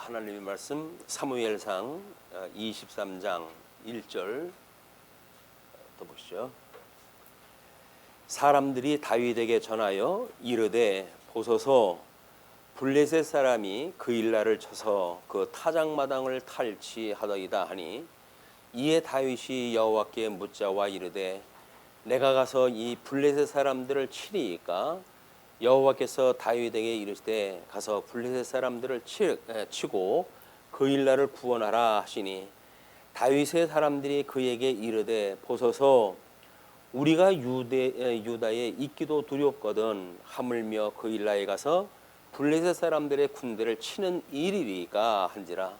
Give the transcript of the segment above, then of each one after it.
하나님의 말씀 사무엘상 23장 1절 또 보시죠. 사람들이 다윗에게 전하여 이르되 보소서 블레셋 사람이 그 일날을 쳐서 그 타작마당을 탈취하더이다 하니 이에 다윗이 여호와께 묻자와 이르되 내가 가서 이 블레셋 사람들을 치리이까? 여호와께서 다윗에게 이르시되 가서 블레셋 사람들을 치고 그 일날을 구원하라 하시니 다윗의 사람들이 그에게 이르되 보소서 우리가 유다에 있기도 두렵거든 하물며 그 일날에 가서 블레셋 사람들의 군대를 치는 일이리까 한지라.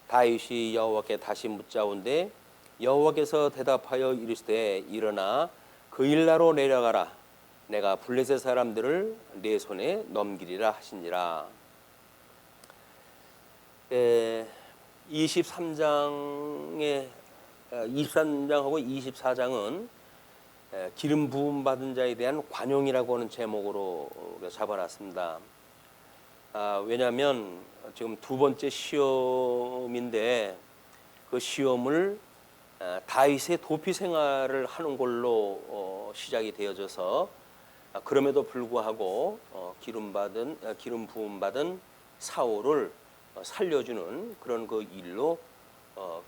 다윗이 여호와께 다시 묻자온데 여호와께서 대답하여 이르시되 일어나 그 일나로 내려가라. 내가 블레셋 사람들을 내 손에 넘기리라 하시니라. 23장하고 24장은 기름 부음 받은 자에 대한 관용이라고 하는 제목으로 잡아놨습니다. 왜냐하면 지금 두 번째 시험인데 그 시험을 다윗의 도피 생활을 하는 걸로 시작이 되어져서 그럼에도 불구하고 기름 부음 받은 사울을 살려주는 그런 그 일로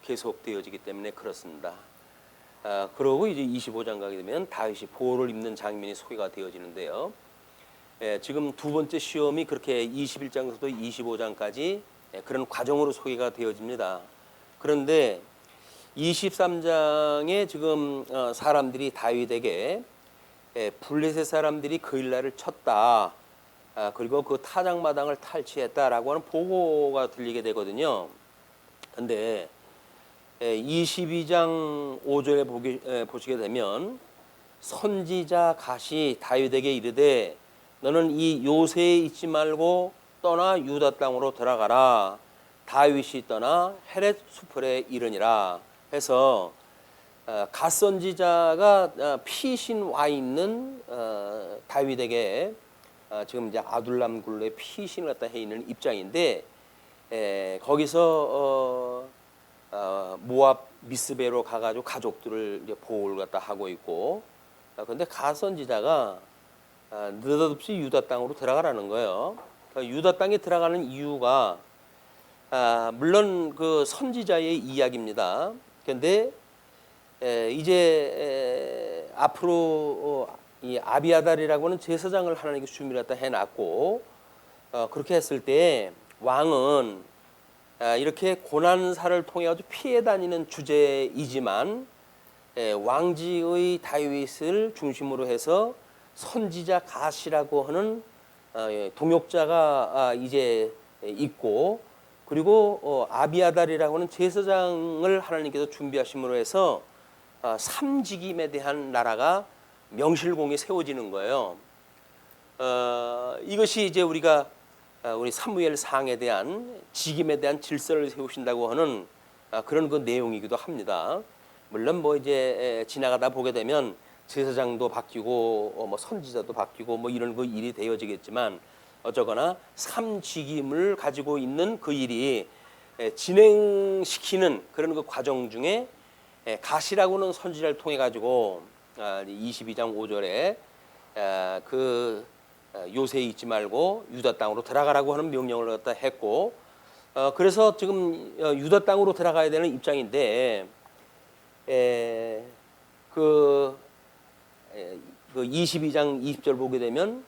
계속되어지기 때문에 그렇습니다. 그러고 이제 25장 가게 되면 다윗이 보호를 입는 장면이 소개가 되어지는데요. 지금 두 번째 시험이 그렇게 21장부터 25장까지 그런 과정으로 소개가 되어집니다. 그런데 23장에 지금 사람들이 다윗에게 블레셋 사람들이 그 일날을 쳤다. 그리고 그 타작마당을 탈취했다라고 하는 보고가 들리게 되거든요. 그런데 22장 5절에 보시게 되면 선지자 갓이 다윗에게 이르되 너는 이 요새에 있지 말고 떠나 유다 땅으로 들어가라. 다윗이 떠나 헤렛 수풀에 이르니라 해서 갓 선지자가 피신 와 있는 다윗에게 지금 이제 아둘람 굴레 피신을 갖다 해 있는 입장인데 거기서 모압 미스베로 가가지고 가족들을 이제 보호를 갖다 하고 있고 그런데 갓 선지자가 느닷없이 유다 땅으로 들어가라는 거예요. 유다 땅에 들어가는 이유가 물론 그 선지자의 이야기입니다. 그런데 이제 앞으로 이 아비아달이라고 하는 제사장을 하나님께서 준비를 갖다 해놨고 그렇게 했을 때 왕은 이렇게 고난사를 통해 가지고 피해 다니는 주제이지만 왕지의 다윗을 중심으로 해서 선지자 갓이라고 하는 동역자가 이제 있고 그리고 아비아달이라고 하는 제사장을 하나님께서 준비하심으로 해서 삼직임에 대한 나라가 명실공히 세워지는 거예요. 이것이 이제 우리가 우리 사무엘상에 대한 직임에 대한 질서를 세우신다고 하는 그런 그 내용이기도 합니다. 물론 뭐 이제 지나가다 보게 되면 제사장도 바뀌고 뭐 선지자도 바뀌고 뭐 이런 그 일이 되어지겠지만 어쩌거나 삼직임을 가지고 있는 그 일이 진행시키는 그런 그 과정 중에 갓이라고는 선지자를 통해 가지고 22장 5절에 그 요새에 있지 말고 유다 땅으로 들어가라고 하는 명령을 갖다 했고 그래서 지금 유다 땅으로 들어가야 되는 입장인데 그 22장 20절 보게 되면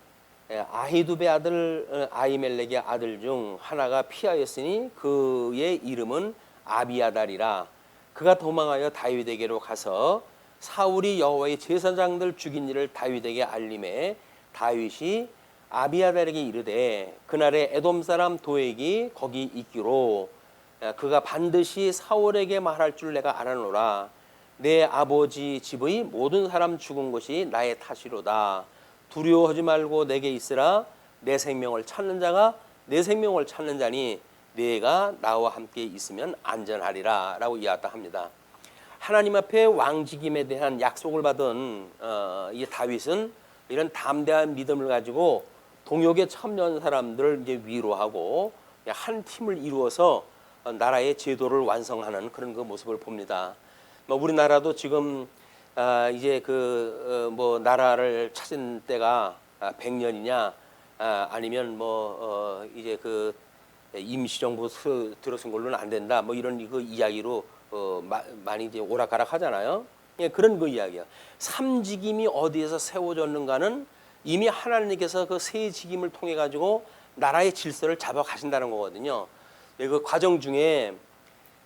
아히두베 아들 아히멜렉의 아들 중 하나가 피하였으니 그의 이름은 아비아달이라. 그가 도망하여 다윗에게로 가서 사울이 여호와의 제사장들 죽인 일을 다윗에게 알림해 다윗이 아비아달에게 이르되 그날에 에돔 사람 도액이 거기 있기로 그가 반드시 사울에게 말할 줄 내가 알아노라. 내 아버지 집의 모든 사람 죽은 것이 나의 탓이로다. 두려워하지 말고 내게 있으라. 내 생명을 찾는 자가 내 생명을 찾는 자니 내가 나와 함께 있으면 안전하리라 라고 이야기합니다. 합니다. 하나님 앞에 왕직임에 대한 약속을 받은 이 다윗은 이런 담대한 믿음을 가지고 동역에 참여한 사람들을 이제 위로하고 한 팀을 이루어서 나라의 제도를 완성하는 그런 그 모습을 봅니다. 우리나라도 지금 이제 뭐 나라를 찾은 때가 100년이냐 아니면 이제 임시정부 들어선 걸로는 안 된다 뭐 이런 그 이야기로 많이 이제 오락가락 하잖아요. 예, 그런 그 이야기야. 삼직임이 어디에서 세워졌는가는 이미 하나님께서 그 세 직임을 통해 가지고 나라의 질서를 잡아 가신다는 거거든요. 예, 그 과정 중에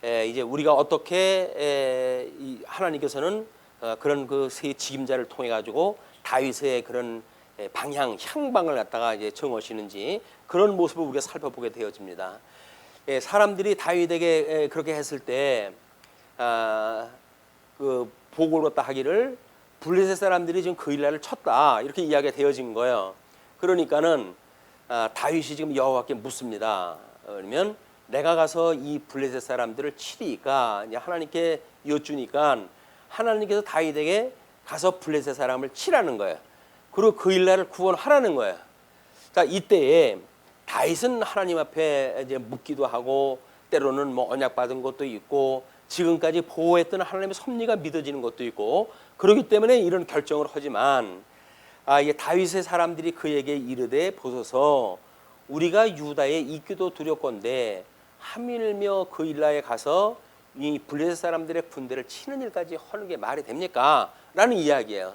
이제 우리가 어떻게 하나님께서는 그런 그 세 직임자를 통해 가지고 다윗의 그런 방향, 향방을 갖다가 이제 정하시는지 그런 모습을 우리가 살펴보게 되어집니다. 예, 사람들이 다윗에게 그렇게 했을 때 그 보고를 갖다 하기를 블레셋 사람들이 지금 그 일날을 쳤다 이렇게 이야기가 되어진 거예요. 그러니까는 다윗이 지금 여호와께 묻습니다. 그러면 내가 가서 이 블레셋 사람들을 치리까 이제 하나님께 여쭈니까 하나님께서 다윗에게 가서 블레셋 사람을 치라는 거예요. 그리고 그 일날을 구원하라는 거예요. 자, 이때에 다윗은 하나님 앞에 이제 묻기도 하고 때로는 뭐 언약 받은 것도 있고 지금까지 보호했던 하나님의 섭리가 믿어지는 것도 있고 그렇기 때문에 이런 결정을 하지만 이게 다윗의 사람들이 그에게 이르되 보소서 우리가 유다에 있기도 두렵건대 하밀며 그 일라에 가서 이 블레셋 사람들의 군대를 치는 일까지 하는 게 말이 됩니까? 라는 이야기예요.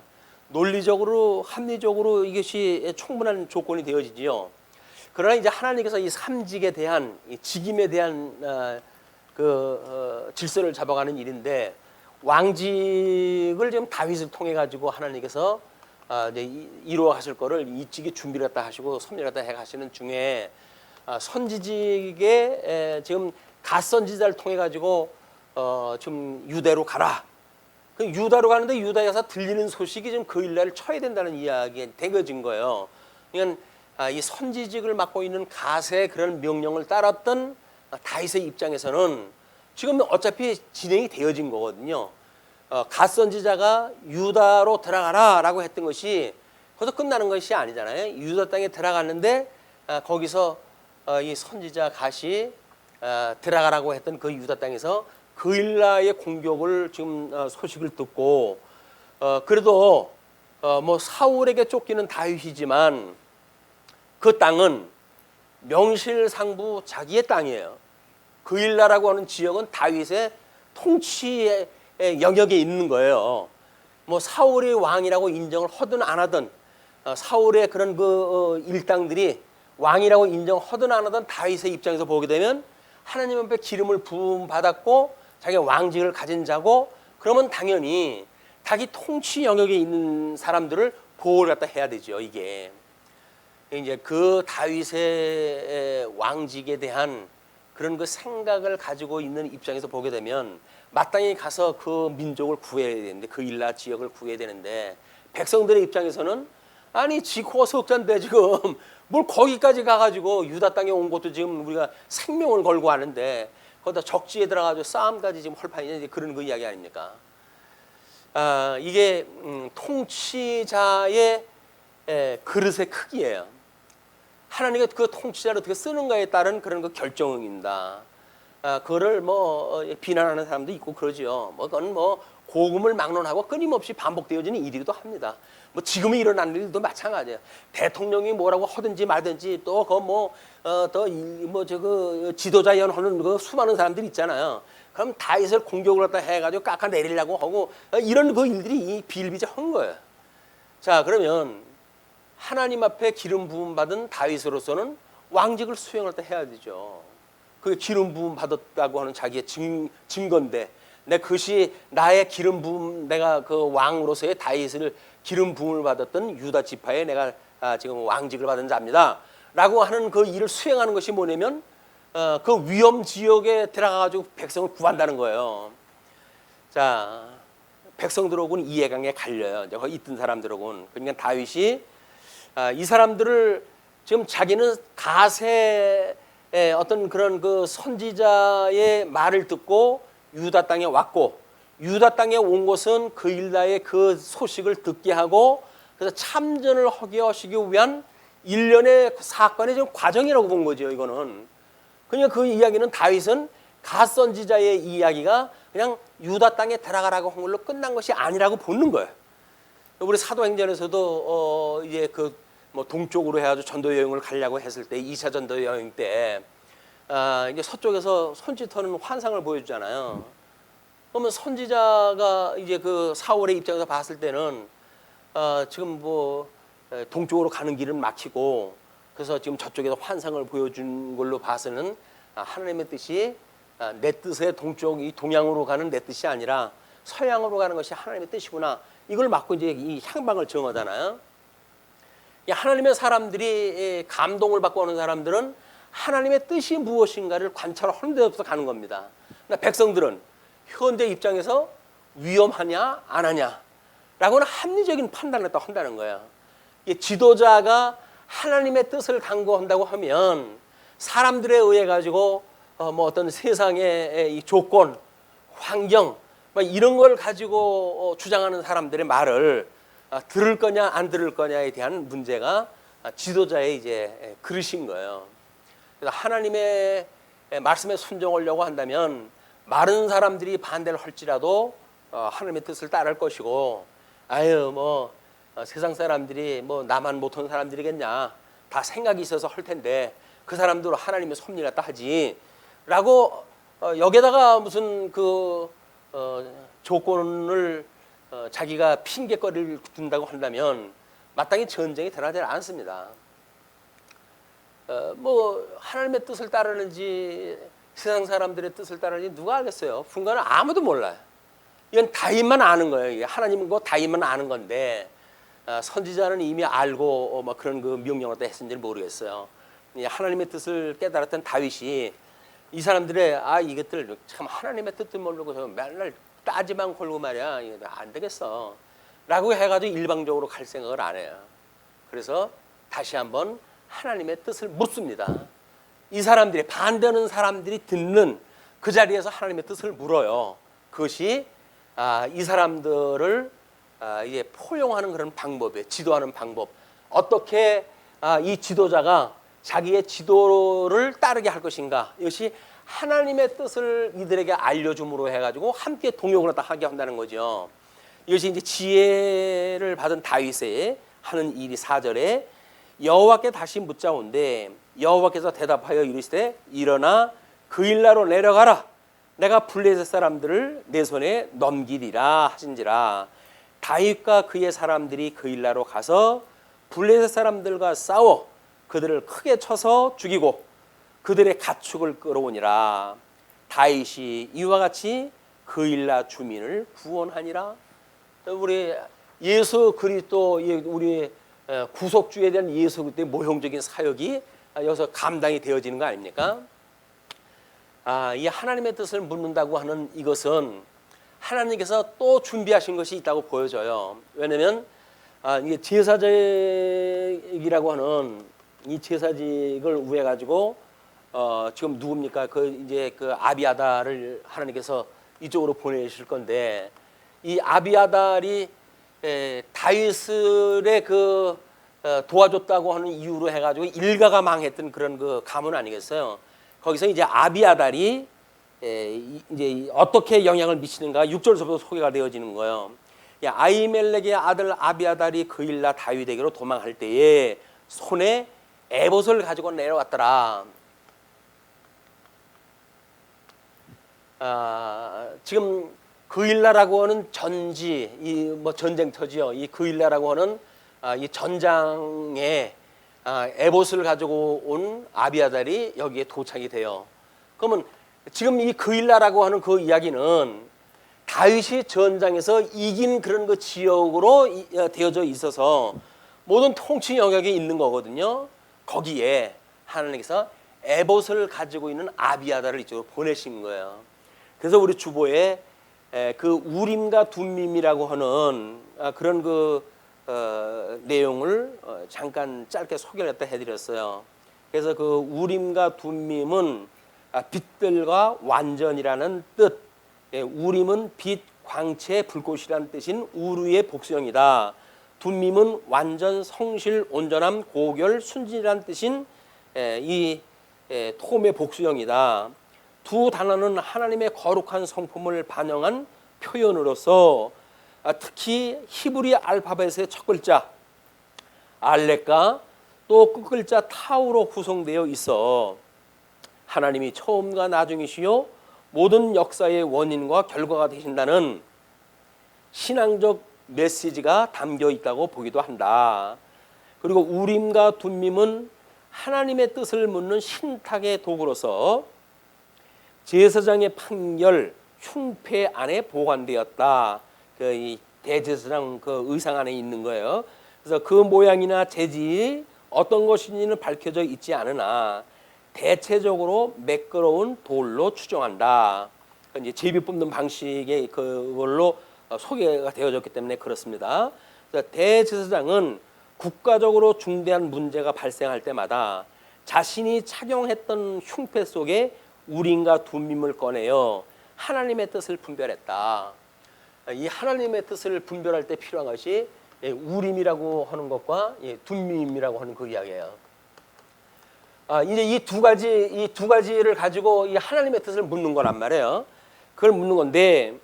논리적으로 합리적으로 이것이 충분한 조건이 되어지지요. 그러나 이제 하나님께서 이 삼직에 대한 이 직임에 대한 질서를 잡아가는 일인데 왕직을 지금 다윗을 통해 가지고 하나님께서 이제 이루어 가실 거를 이직이 준비를 했다 하시고 섭리를 했다 해 가시는 중에 선지직에 지금 갓 선지자를 통해 가지고 지금 유대로 가라. 그 유다로 가는데 유다에서 들리는 소식이 지금 그 일날을 쳐야 된다는 이야기가 되어진 거예요. 그러니까 이 선지직을 맡고 있는 갓의 그런 명령을 따랐던 다윗의 입장에서는 지금 어차피 진행이 되어진 거거든요. 갓 선지자가 유다로 들어가라라고 했던 것이 거기서 끝나는 것이 아니잖아요. 유다 땅에 들어갔는데 거기서 이 선지자 갓이 들어가라고 했던 그 유다 땅에서 그일라의 공격을 지금 소식을 듣고 그래도 뭐 사울에게 쫓기는 다윗이지만 그 땅은 명실상부 자기의 땅이에요. 그일라라고 하는 지역은 다윗의 통치의 영역에 있는 거예요. 뭐 사울이 왕이라고 인정을 하든 안 하든 사울의 그런 그 일당들이 왕이라고 인정하든 안 하든 다윗의 입장에서 보게 되면 하나님 앞에 기름을 부음 받았고 자기가 왕직을 가진 자고 그러면 당연히 자기 통치 영역에 있는 사람들을 보호를 갖다 해야 되죠. 이게 이제 그 다윗의 왕직에 대한 그런 그 생각을 가지고 있는 입장에서 보게 되면 마땅히 가서 그 민족을 구해야 되는데 그 일라 지역을 구해야 되는데 백성들의 입장에서는 아니 지코가 석잔데 지금 뭘 거기까지 가가지고 유다 땅에 온 것도 지금 우리가 생명을 걸고 하는데 거기다 적지에 들어가지고 싸움까지 지금 헐판이냐 그런 그 이야기 아닙니까? 이게 통치자의 그릇의 크기예요. 하나님이 그 통치자를 어떻게 쓰는가에 따른 그런 그 결정입니다. 그거를 뭐 비난하는 사람도 있고 그러죠. 뭐 그건 뭐 고금을 막론하고 끊임없이 반복되어지는 일이기도 합니다. 뭐 지금이 일어나는 일도 마찬가지예요. 대통령이 뭐라고 하든지 말든지 또 그 지도자 연호는 그 수많은 사람들이 있잖아요. 그럼 다윗을 공격을 갖다 해가지고 깎아내리려고 하고 이런 그 일들이 비일비재한 거예요. 자, 그러면 하나님 앞에 기름 부음 받은 다윗으로서는 왕직을 수행을 때 해야 되죠. 그게 기름 부음 받았다고 하는 자기의 증거인데 내 그것이 나의 기름 부음 내가 그 왕으로서의 다윗을 기름 부음을 받았던 유다 지파에 내가 지금 왕직을 받은 자입니다. 라고 하는 그 일을 수행하는 것이 뭐냐면 그 위험 지역에 들어가가지고 백성을 구한다는 거예요. 자, 백성들하고는 이해관계가 갈려요. 거기 있던 사람들하고는. 그러니까 다윗이 이 사람들을 지금 자기는 갓의 어떤 그런 그 선지자의 말을 듣고 유다 땅에 왔고 유다 땅에 온 것은 그 일라의 그 소식을 듣게 하고 그래서 참전을 하게 하시기 위한 일련의 사건의 좀 과정이라고 본 거죠. 이거는 그러니까 그 이야기는 다윗은 갓 선지자의 이야기가 그냥 유다 땅에 들어가라고 한 걸로 끝난 것이 아니라고 보는 거예요. 우리 사도행전에서도 이제 그 뭐 동쪽으로 해가지고 전도 여행을 가려고 했을 때 2차 전도 여행 때 이제 서쪽에서 손짓하는 환상을 보여주잖아요. 그러면 선지자가 이제 그 사울의 입장에서 봤을 때는 지금 뭐 동쪽으로 가는 길은 막히고 그래서 지금 저쪽에서 환상을 보여준 걸로 봐서는 하나님의 뜻이 내 뜻의 동쪽이 동양으로 가는 내 뜻이 아니라 서양으로 가는 것이 하나님의 뜻이구나. 이걸 막고 이제 이 향방을 정하잖아요. 하나님의 사람들이 감동을 받고 오는 사람들은 하나님의 뜻이 무엇인가를 관찰하는 데부터 가는 겁니다. 그러니까 백성들은 현재 입장에서 위험하냐 안 하냐라고는 합리적인 판단을 또 한다는 거예요. 지도자가 하나님의 뜻을 강구한다고 하면 사람들에 의해 가지고 뭐 어떤 세상의 이 조건, 환경 이런 걸 가지고 주장하는 사람들의 말을 들을 거냐 안 들을 거냐에 대한 문제가 지도자의 이제 그릇인 거예요. 그래서 하나님의 말씀에 순종하려고 한다면 많은 사람들이 반대를 할지라도 하나님의 뜻을 따를 것이고, 아유 뭐 세상 사람들이 뭐 나만 못한 사람들이겠냐, 다 생각이 있어서 할 텐데 그 사람들은 하나님의 섭리 갖다 하지라고 여기다가 무슨 그 조건을 자기가 핑계거리를 둔다고 한다면 마땅히 전쟁이 드러나지 않습니다. 뭐 하나님의 뜻을 따르는지 세상 사람들의 뜻을 따르는지 누가 알겠어요? 분간은 아무도 몰라요. 이건 다윗만 아는 거예요. 하나님은 그 다윗만 아는 건데 선지자는 이미 알고 막 그런 그 명령을 또 했는지 모르겠어요. 하나님의 뜻을 깨달았던 다윗이 이 사람들의 이것들 참 하나님의 뜻도 모르고 맨날 따지만 걸고 말이야, 이거 안 되겠어 라고 해가지고 일방적으로 갈 생각을 안 해요. 그래서 다시 한번 하나님의 뜻을 묻습니다. 이 사람들이 반대하는 사람들이 듣는 그 자리에서 하나님의 뜻을 물어요. 그것이 이 사람들을 이제 포용하는 그런 방법이에요. 지도하는 방법. 어떻게 이 지도자가 자기의 지도를 따르게 할 것인가. 이것이 하나님의 뜻을 이들에게 알려줌으로 해가지고 함께 동역을 하게 한다는 거죠. 이것이 이제 지혜를 받은 다윗의 하는 일이 4절에 여호와께 다시 묻자온데 여호와께서 대답하여 이르시되 일어나 그 일나로 내려가라. 내가 블레셋 사람들을 내 손에 넘기리라 하신지라. 다윗과 그의 사람들이 그 일나로 가서 블레셋 사람들과 싸워 그들을 크게 쳐서 죽이고 그들의 가축을 끌어오니라. 다윗이 이와 같이 그 일나 주민을 구원하니라. 우리 예수 그리스도 우리 구속주에 대한 예수 그리스도의 모형적인 사역이 여기서 감당이 되어지는 거 아닙니까? 이 하나님의 뜻을 묻는다고 하는 이것은 하나님께서 또 준비하신 것이 있다고 보여져요. 왜냐하면 이게 제사직이라고 하는 이 제사직을 위해 가지고 지금 누굽니까? 이제 그 아비아달을 하나님께서 이쪽으로 보내실 건데 이 아비아달이 다윗을 도와줬다고 하는 이유로 해가지고 일가가 망했던 그런 그 가문 아니겠어요? 거기서 이제 아비아달이 이제 어떻게 영향을 미치는가 6절서부터 소개가 되어지는 거예요. 아히멜렉의 아들 아비아달이 그 일나 다윗에게로 도망할 때에 손에 에봇을 가지고 내려왔더라. 지금 그일라라고 하는 전지, 이 뭐 전쟁터지요. 이 그일라라고 하는 이 전장에 에봇을 가지고 온 아비아달이 여기에 도착이 돼요. 그러면 지금 이 그일라라고 하는 그 이야기는 다윗이 전장에서 이긴 그런 그 지역으로 되어져 있어서 모든 통치 영역에 있는 거거든요. 거기에 하나님께서 에봇을 가지고 있는 아비아달을 이쪽으로 보내신 거예요. 그래서 우리 주보에 그 우림과 둠밈이라고 하는 그런 그 내용을 잠깐 짧게 소개를 해드렸어요. 그래서 그 우림과 둠밈은 빛들과 완전이라는 뜻, 우림은 빛, 광채, 불꽃이라는 뜻인 우르의 복수형이다. 둠밈은 완전, 성실, 온전함, 고결, 순진이라는 뜻인 이 톰의 복수형이다. 두 단어는 하나님의 거룩한 성품을 반영한 표현으로서 특히 히브리 알파벳의 첫 글자 알렛과 또 끝글자 타우로 구성되어 있어 하나님이 처음과 나중이시요 모든 역사의 원인과 결과가 되신다는 신앙적 메시지가 담겨 있다고 보기도 한다. 그리고 우림과 둠밈은 하나님의 뜻을 묻는 신탁의 도구로서 제사장의 판결 흉패 안에 보관되었다. 이 대제사장 그 의상 안에 있는 거예요. 그래서 그 모양이나 재질이 어떤 것인지는 밝혀져 있지 않으나 대체적으로 매끄러운 돌로 추정한다. 이제 제비 뽑는 방식의 그걸로 소개가 되어졌기 때문에 그렇습니다. 대제사장은 국가적으로 중대한 문제가 발생할 때마다 자신이 착용했던 흉패 속에 우림과 둠밈을 꺼내어 하나님의 뜻을 분별했다. 이 하나님의 뜻을 분별할 때 필요한 것이 우림이라고 하는 것과 둠밈이라고 하는 그 이야기예요. 이제 이 두 가지를 가지고 이 하나님의 뜻을 묻는 거란 말이에요. 그걸 묻는 건데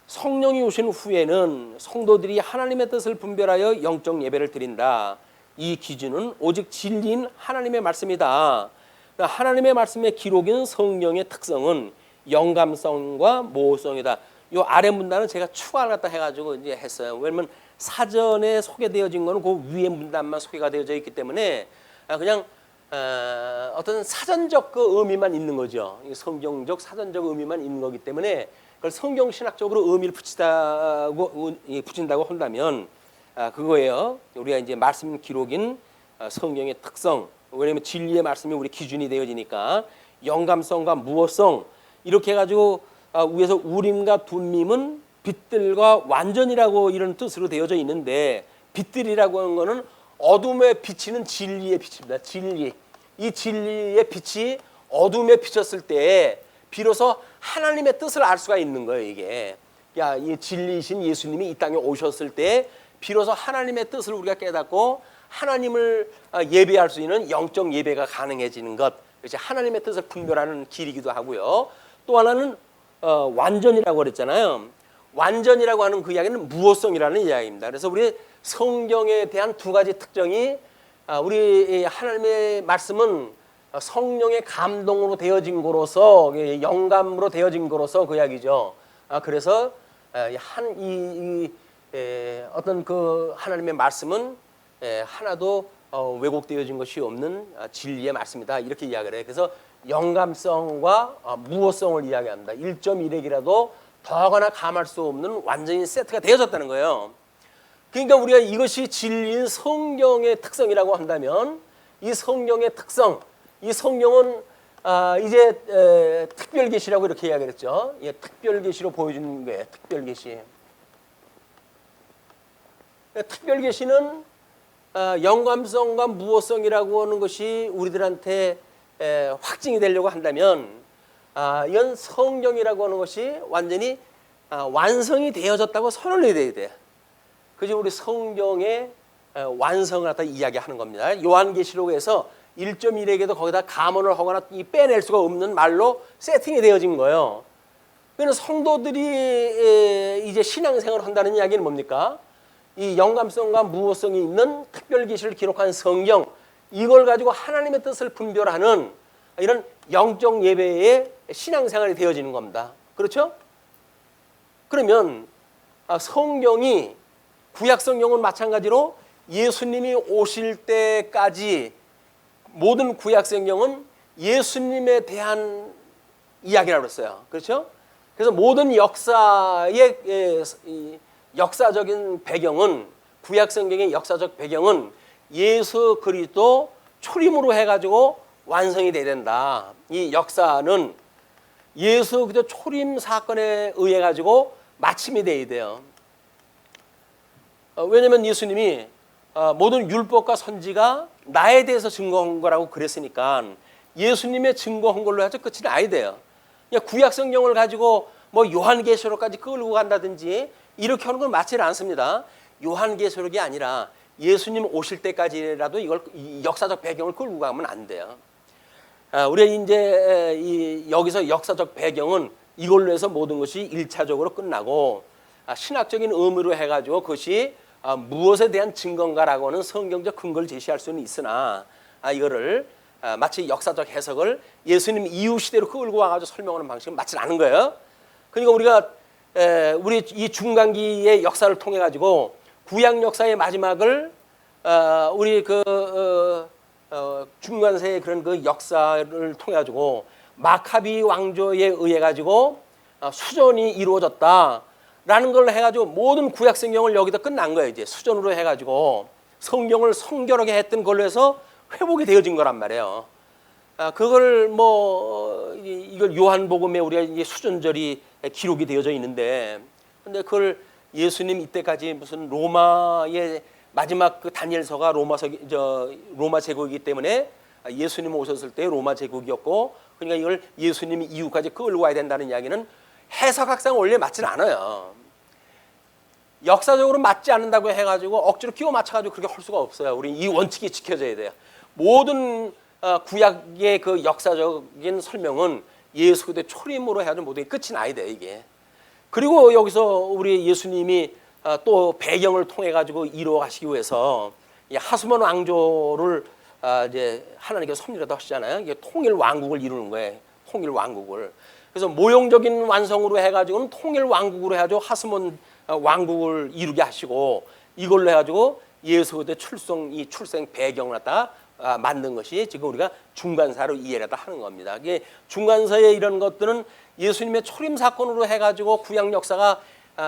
성령이 오신 후에는 성도들이 하나님의 뜻을 분별하여 영적 예배를 드린다. 이 기준은 오직 진리인 하나님의 말씀이다. 하나님의 말씀의 기록인 성령의 특성은 영감성과 모호성이다. 이 아래 문단은 제가 추가를 갖다 해가지고 이제 했어요. 왜냐면 사전에 소개되어진 거는 그 위에 문단만 소개가 되어져 있기 때문에 그냥 어떤 사전적 그 의미만 있는 거죠. 성경적 사전적 의미만 있는 거기 때문에 그걸 성경 신학적으로 의미를 붙인다고 한다면 그거예요. 우리가 이제 말씀 기록인 성경의 특성. 왜냐하면 진리의 말씀이 우리 기준이 되어지니까 영감성과 무어성 이렇게 해가지고 위에서 우림과 둠밈은 빛들과 완전이라고 이런 뜻으로 되어져 있는데 빛들이라고 하는 거는 어둠에 비치는 진리의 빛입니다. 진리. 이 진리의 빛이 어둠에 비쳤을 때 비로소 하나님의 뜻을 알 수가 있는 거예요. 이게 이 진리이신 예수님이 이 땅에 오셨을 때 비로소 하나님의 뜻을 우리가 깨닫고 하나님을 예배할 수 있는 영적 예배가 가능해지는 것. 그래서 하나님의 뜻을 분별하는 길이기도 하고요. 또 하나는 완전이라고 그랬잖아요. 완전이라고 하는 그 이야기는 무호성이라는 이야기입니다. 그래서 우리 성경에 대한 두 가지 특징이 우리 하나님의 말씀은 성령의 감동으로 되어진 거로서 영감으로 되어진 거로서 그 이야기죠. 그래서 어떤 그 하나님의 말씀은 하나도 왜곡되어진 것이 없는 진리의 말씀이다. 이렇게 이야기를 해요. 그래서 영감성과 무호성을 이야기합니다. 1.1핵이라도 더하거나 감할 수 없는 완전히 세트가 되어졌다는 거예요. 그러니까 우리가 이것이 진리인 성경의 특성이라고 한다면 이 성경의 특성, 이 성경은 이제 특별계시라고 이렇게 이야기했죠. 특별계시로 보여주는 거예요. 특별계시. 특별계시는 영감성과 무호성이라고 하는 것이 우리들한테 확증이 되려고 한다면 이건 성경이라고 하는 것이 완전히 완성이 되어졌다고 선언이 돼야 돼요. 그래서 우리 성경의 완성을 갖다 이야기하는 겁니다. 요한계시록에서 1.1에게도 거기다 감언을 하거나 빼낼 수가 없는 말로 세팅이 되어진 거예요. 그래서 성도들이 이제 신앙생활을 한다는 이야기는 뭡니까? 이 영감성과 무호성이 있는 특별계시를 기록한 성경, 이걸 가지고 하나님의 뜻을 분별하는 이런 영적 예배의 신앙생활이 되어지는 겁니다. 그렇죠? 그러면 성경이 구약 성경은 마찬가지로 예수님이 오실 때까지 모든 구약 성경은 예수님에 대한 이야기라고 했어요. 그렇죠? 그래서 모든 역사의 역사적인 배경은 구약 성경의 역사적 배경은 예수 그리스도 초림으로 해가지고 완성이 돼야 된다. 이 역사는 예수 그리스도 초림 사건에 의해 가지고 마침이 돼야 돼요. 왜냐하면 예수님이 모든 율법과 선지가 나에 대해서 증거한 거라고 그랬으니까 예수님의 증거한 걸로 해서 끝이 나야 돼요. 구약 성경을 가지고 뭐 요한계시록까지 끌고 간다든지 이렇게 하는 건 맞지 않습니다. 요한계시록이 아니라 예수님 오실 때까지라도 이걸 역사적 배경을 끌고 가면 안 돼요. 우리가 이제 여기서 역사적 배경은 이걸로 해서 모든 것이 일차적으로 끝나고 신학적인 의미로 해가지고 그것이 무엇에 대한 증거인가라고 하는 성경적 근거를 제시할 수는 있으나 이거를 마치 역사적 해석을 예수님 이후 시대로 끌고 와가지고 설명하는 방식은 맞지는 않은 거예요. 그러니까 우리가 우리 이 중간기의 역사를 통해 가지고 구약 역사의 마지막을 우리 중간세의 그런 그 역사를 통해 가지고 마카비 왕조에 의해 가지고 수전이 이루어졌다라는 걸 해가지고 모든 구약 성경을 여기다 끝난 거예요. 이제 수전으로 해가지고 성경을 성결하게 했던 걸로 해서 회복이 되어진 거란 말이에요. 그걸 이걸 요한복음에 우리가 이제 수전절이 기록이 되어져 있는데, 근데 그걸 예수님 이때까지 무슨 로마의 마지막 그 다니엘서가 로마 제국이기 때문에 예수님 오셨을 때 로마 제국이었고, 그러니까 이걸 예수님 이후까지 끌고 와야 된다는 이야기는 해석학상 원래 맞지는 않아요. 역사적으로 맞지 않는다고 해가지고 억지로 끼워 맞춰가지고 그렇게 할 수가 없어요. 우리 이 원칙이 지켜져야 돼요. 모든 구약의 그 역사적인 설명은 예수 그리스도의 초림으로 해가지고 모든 게 끝이 나야 돼요, 이게. 그리고 여기서 우리 예수님이 또 배경을 통해 가지고 이루어 가시기 위해서 하스몬 왕조를 이제 하나님께서 섭리라도 하시잖아요. 이게 통일 왕국을 이루는 거예요. 통일 왕국을. 그래서 모형적인 완성으로 해가지고는 통일 왕국으로 해가지고 하스몬 왕국을 이루게 하시고, 이걸로 해가지고 예수 그리스도의 출생 배경을 갖다가 만든 것이 지금 우리가 중간사로 이해를 하는 겁니다. 이게 중간사의 이런 것들은 예수님의 초림 사건으로 해가지고 구약 역사가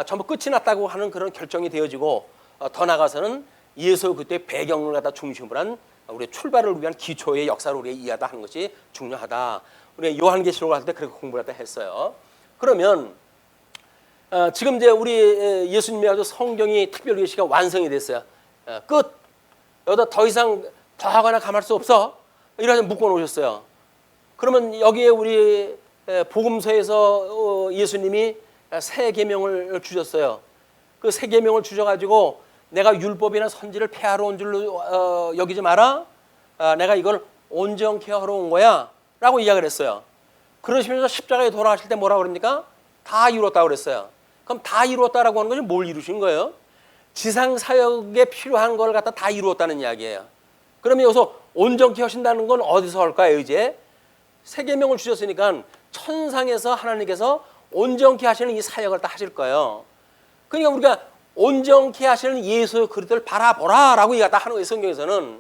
전부 끝이 났다고 하는 그런 결정이 되어지고, 더 나가서는 예수 그때 배경을 갖다 중심으로 한 우리 출발을 위한 기초의 역사를 우리가 이해하다 하는 것이 중요하다. 우리 요한계시록을 할 때 그렇게 공부를 했다 했어요. 그러면 지금 이제 우리 예수님이 아주 성경이 특별계시가 완성이 됐어요. 끝. 여기다 더 이상 더 하거나 감할 수 없어. 이렇게 묶어 놓으셨어요. 그러면 여기에 우리 복음서에서 예수님이 새 계명을 주셨어요. 그 새 계명을 주셔가지고 내가 율법이나 선지를 폐하러 온 줄로 여기지 마라. 내가 이걸 온전케 하러 온 거야. 라고 이야기를 했어요. 그러시면서 십자가에 돌아가실 때 뭐라고 그럽니까? 다 이루었다고 그랬어요. 그럼 다 이루었다라고 하는 것이 뭘 이루신 거예요? 지상 사역에 필요한 걸 갖다 다 이루었다는 이야기예요. 그러면 여기서 온전케 하신다는 건 어디서 할까요? 이제 새 계명을 주셨으니까 천상에서 하나님께서 온전케 하시는 이 사역을 다 하실 거예요. 그러니까 우리가 온전케 하시는 예수 그리스도를 바라보라라고 이야기를 하는 거예요. 성경에서는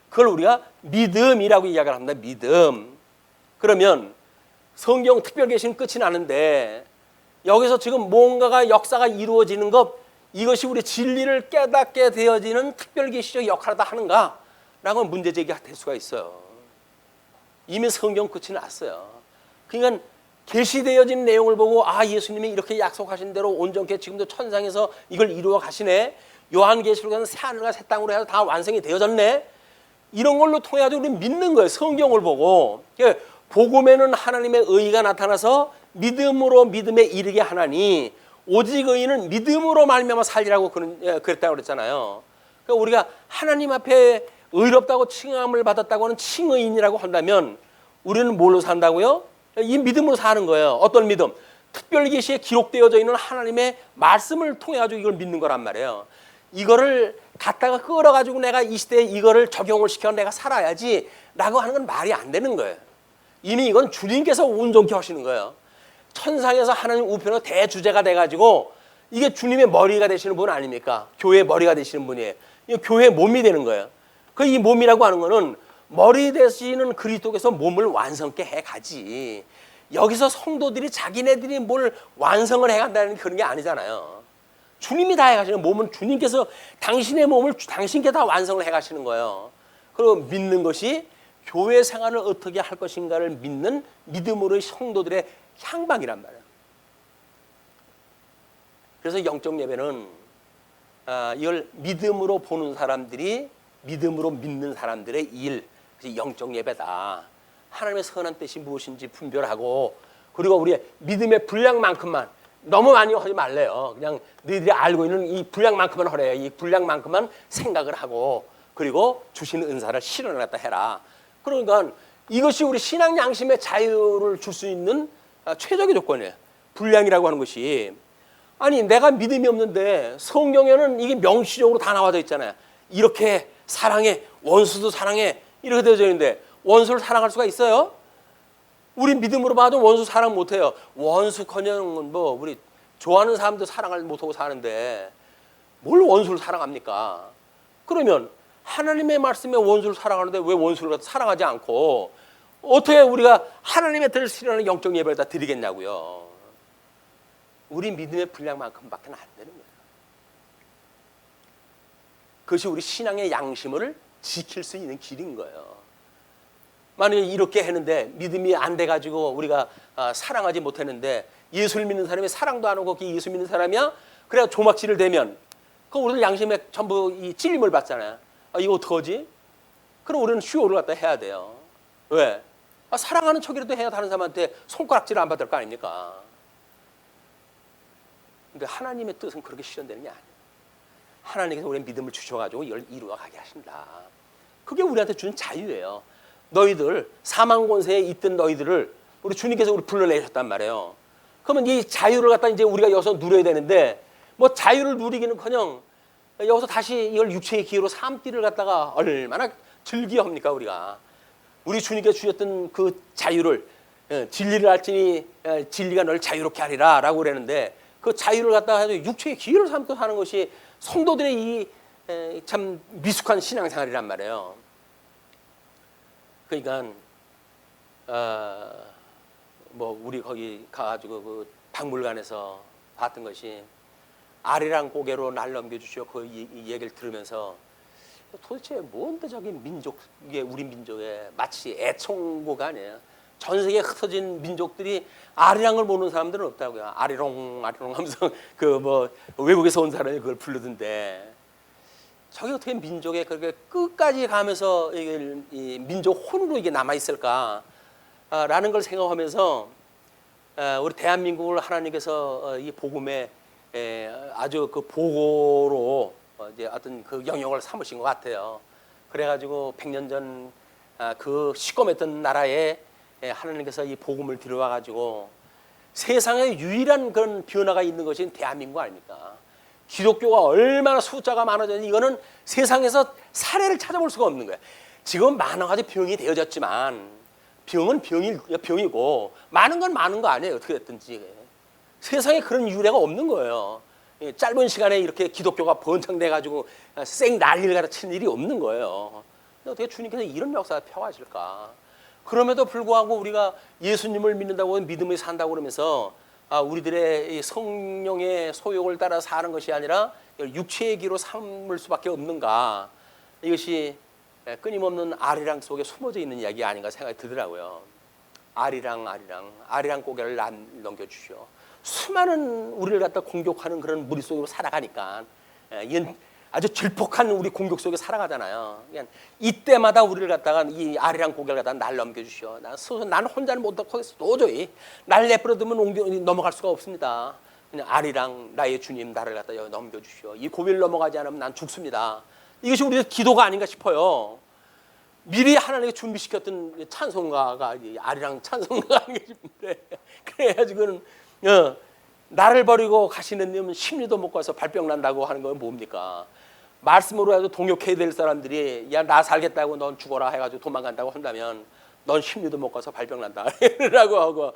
그걸 우리가 믿음이라고 이야기를 합니다. 믿음. 그러면 성경 특별계시는 끝이 나는데 여기서 지금 뭔가가 역사가 이루어지는 것, 이것이 우리 진리를 깨닫게 되어지는 특별계시적 역할을 다 하는가? 라고 문제 제기가 될 수가 있어요. 이미 성경 끝이 났어요. 그러니까 계시되어진 내용을 보고 예수님이 이렇게 약속하신 대로 온전케 지금도 천상에서 이걸 이루어 가시네. 요한계시록에는 새 하늘과 새 땅으로 해서 다 완성이 되어졌네. 이런 걸로 통해 가지고 우리는 믿는 거예요. 성경을 보고. 복음에는 하나님의 의가 나타나서 믿음으로 믿음에 이르게 하나니 오직 의인은 믿음으로 말미암아 살리라고 그랬다고 그랬잖아요. 그러니까 우리가 하나님 앞에 의롭다고 칭함을 받았다고 하는 칭의인이라고 한다면 우리는 뭘로 산다고요? 이 믿음으로 사는 거예요. 어떤 믿음? 특별계시에 기록되어져 있는 하나님의 말씀을 통해 가지고 이걸 믿는 거란 말이에요. 이거를 갖다가 끌어가지고 내가 이 시대에 이거를 적용을 시켜 내가 살아야지 라고 하는 건 말이 안 되는 거예요. 이미 이건 주님께서 온전케 하시는 거예요. 천상에서 하나님 우편으로 대주제가 돼가지고 이게 주님의 머리가 되시는 분 아닙니까? 교회의 머리가 되시는 분이에요. 이 교회의 몸이 되는 거예요. 그 이 몸이라고 하는 거는 머리 되시는 그리스도께서 몸을 완성케 해가지. 여기서 성도들이 자기네들이 뭘 완성을 해간다는 그런 게 아니잖아요. 주님이 다 해가시는 몸은 주님께서 당신의 몸을 당신께 다 완성을 해가시는 거예요. 그리고 믿는 것이 교회 생활을 어떻게 할 것인가를 믿는 믿음으로의 성도들의 향방이란 말이에요. 그래서 영적 예배는 이걸 믿음으로 보는 사람들이 믿음으로 믿는 사람들의 일, 영적 예배다. 하나님의 선한 뜻이 무엇인지 분별하고, 그리고 우리의 믿음의 분량만큼만, 너무 많이 하지 말래요. 그냥 너희들이 알고 있는 이 분량만큼만 하래요. 이 분량만큼만 생각을 하고, 그리고 주시는 은사를 실현하겠다 해라. 그러니까 이것이 우리 신앙 양심의 자유를 줄 수 있는 최적의 조건이에요. 분량이라고 하는 것이. 아니 내가 믿음이 없는데 성경에는 이게 명시적으로 다 나와져 있잖아요. 이렇게 사랑해, 원수도 사랑해 이렇게 되어져 있는데 원수를 사랑할 수가 있어요? 우리 믿음으로 봐도 원수 사랑 못해요. 원수커녕 뭐 우리 좋아하는 사람도 사랑을 못하고 사는데 뭘 원수를 사랑합니까? 그러면 하나님의 말씀에 원수를 사랑하는데 왜 원수를 사랑하지 않고 어떻게 우리가 하나님의 뜻을 실현하는 영적 예배를 다 드리겠냐고요. 우리 믿음의 분량만큼밖에 안 되는 거예요. 그것이 우리 신앙의 양심을 지킬 수 있는 길인 거예요. 만약에 이렇게 했는데 믿음이 안 돼가지고 우리가 사랑하지 못했는데 예수를 믿는 사람이 사랑도 안 하고 예수 믿는 사람이야? 그래야 조막질을 대면 그럼 우리들 양심에 전부 이 찔림을 받잖아요. 이거 어떡하지? 그럼 우리는 슈어를 갖다 해야 돼요. 왜? 사랑하는 척이라도 해야 다른 사람한테 손가락질 안 받을 거 아닙니까? 근데 하나님의 뜻은 그렇게 실현되는 게 아니에요. 하나님께서 우리의 믿음을 주셔가지고 이걸 이루어가게 하신다. 그게 우리한테 주는 자유예요. 너희들 사망 권세에 있던 너희들을 우리 주님께서 우리 불러내셨단 말이에요. 그러면 이 자유를 갖다 이제 우리가 여기서 누려야 되는데 뭐 자유를 누리기는커녕 여기서 다시 이걸 육체의 기회로 삶기를 갖다가 얼마나 즐기합니까 우리가. 우리 주님께서 주셨던 그 자유를 진리를 알지니 진리가 널 자유롭게 하리라 라고 그랬는데 그 자유를 갖다가 육체의 기회를 삼고 사는 것이 성도들의 이 참 미숙한 신앙생활이란 말이에요. 그러니까 뭐 우리 거기 가가지고 그 박물관에서 봤던 것이 아리랑 고개로 날 넘겨주시오. 그 이 얘기를 들으면서 도대체 뭔데 저기 민족, 이게 우리 민족의 마치 애청고가 아니에요. 전 세계에 흩어진 민족들이 아리랑을 모르는 사람들은 없다고요. 아리롱 아리롱 하면서 그 뭐 외국에서 온 사람이 그걸 부르던데 저게 어떻게 민족에 그렇게 끝까지 가면서 이 민족 혼으로 이게 남아 있을까라는 걸 생각하면서 우리 대한민국을 하나님께서 이 복음에 아주 그 보고로 이제 어떤 그 영역을 삼으신 것 같아요. 그래가지고 100년 전 그 시꺼맸던 나라에 하나님께서 이 복음을 들여와가지고 세상에 유일한 그런 변화가 있는 것이 대한민국 아닙니까? 기독교가 얼마나 숫자가 많아졌는지 이거는 세상에서 사례를 찾아볼 수가 없는 거예요. 지금 많은 가지 병이 되어졌지만 병은 병이고 많은 건 많은 거 아니에요. 어떻게 됐든지 세상에 그런 유례가 없는 거예요. 짧은 시간에 이렇게 기독교가 번창돼가지고 쌩 난리를 가르치는 일이 없는 거예요. 근데 어떻게 주님께서 이런 역사를 펴가실까? 그럼에도 불구하고 우리가 예수님을 믿는다고 믿음이 산다고 그러면서 우리들의 성령의 소욕을 따라 사는 것이 아니라 육체의 기로 삼을 수밖에 없는가? 이것이 끊임없는 아리랑 속에 숨어져 있는 이야기 아닌가 생각이 들더라고요. 아리랑 고개를 넘겨주시오. 수많은 우리를 갖다 공격하는 그런 무리 속으로 살아가니까 이건 아주 질폭한 우리 공격 속에 살아가잖아요. 그냥 이때마다 우리를 갖다가 이 아리랑 고개를 갖다가 날 넘겨주시오. 난 혼자는 못하겠어. 도저히 날 내버려두면 넘어갈 수가 없습니다. 그냥 아리랑 나의 주님 나를 갖다 여기 넘겨주시오. 이 고비를 넘어가지 않으면 난 죽습니다. 이것이 우리의 기도가 아닌가 싶어요. 미리 하나님께 준비시켰던 찬송가가 아리랑 찬송가가 아닌가 싶은데 그래가지고는 나를 버리고 가시는 님 심리도 못 가서 발병 난다고 하는 건 뭡니까? 말씀으로 해도 동역해야 될 사람들이 야 나 살겠다고 넌 죽어라 해가지고 도망간다고 한다면 넌 심리도 못 가서 발병 난다 라고 하고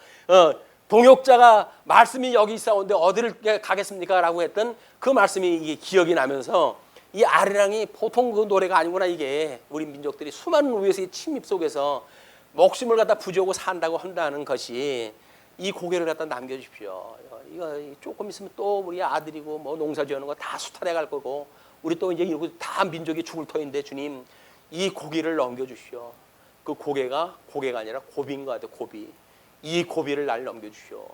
동역자가 말씀이 여기 있사온데 어디를 가겠습니까? 라고 했던 그 말씀이 이게 기억이 나면서 이 아리랑이 보통 그 노래가 아니구나. 이게 우리 민족들이 수많은 우에서의 침입 속에서 목숨을 갖다 부지하고 산다고 한다는 것이 이 고개를 갖다 남겨주십시오. 이거 조금 있으면 또 우리 아들이고 뭐 농사 지어는 거 다 수탈해 갈 거고 우리 또 이제 이러고 다 민족이 죽을 터인데 주님 이 고기를 넘겨주시오. 그 고개가 아니라 고비인 것 같아요. 고비. 이 고비를 날 넘겨주시오.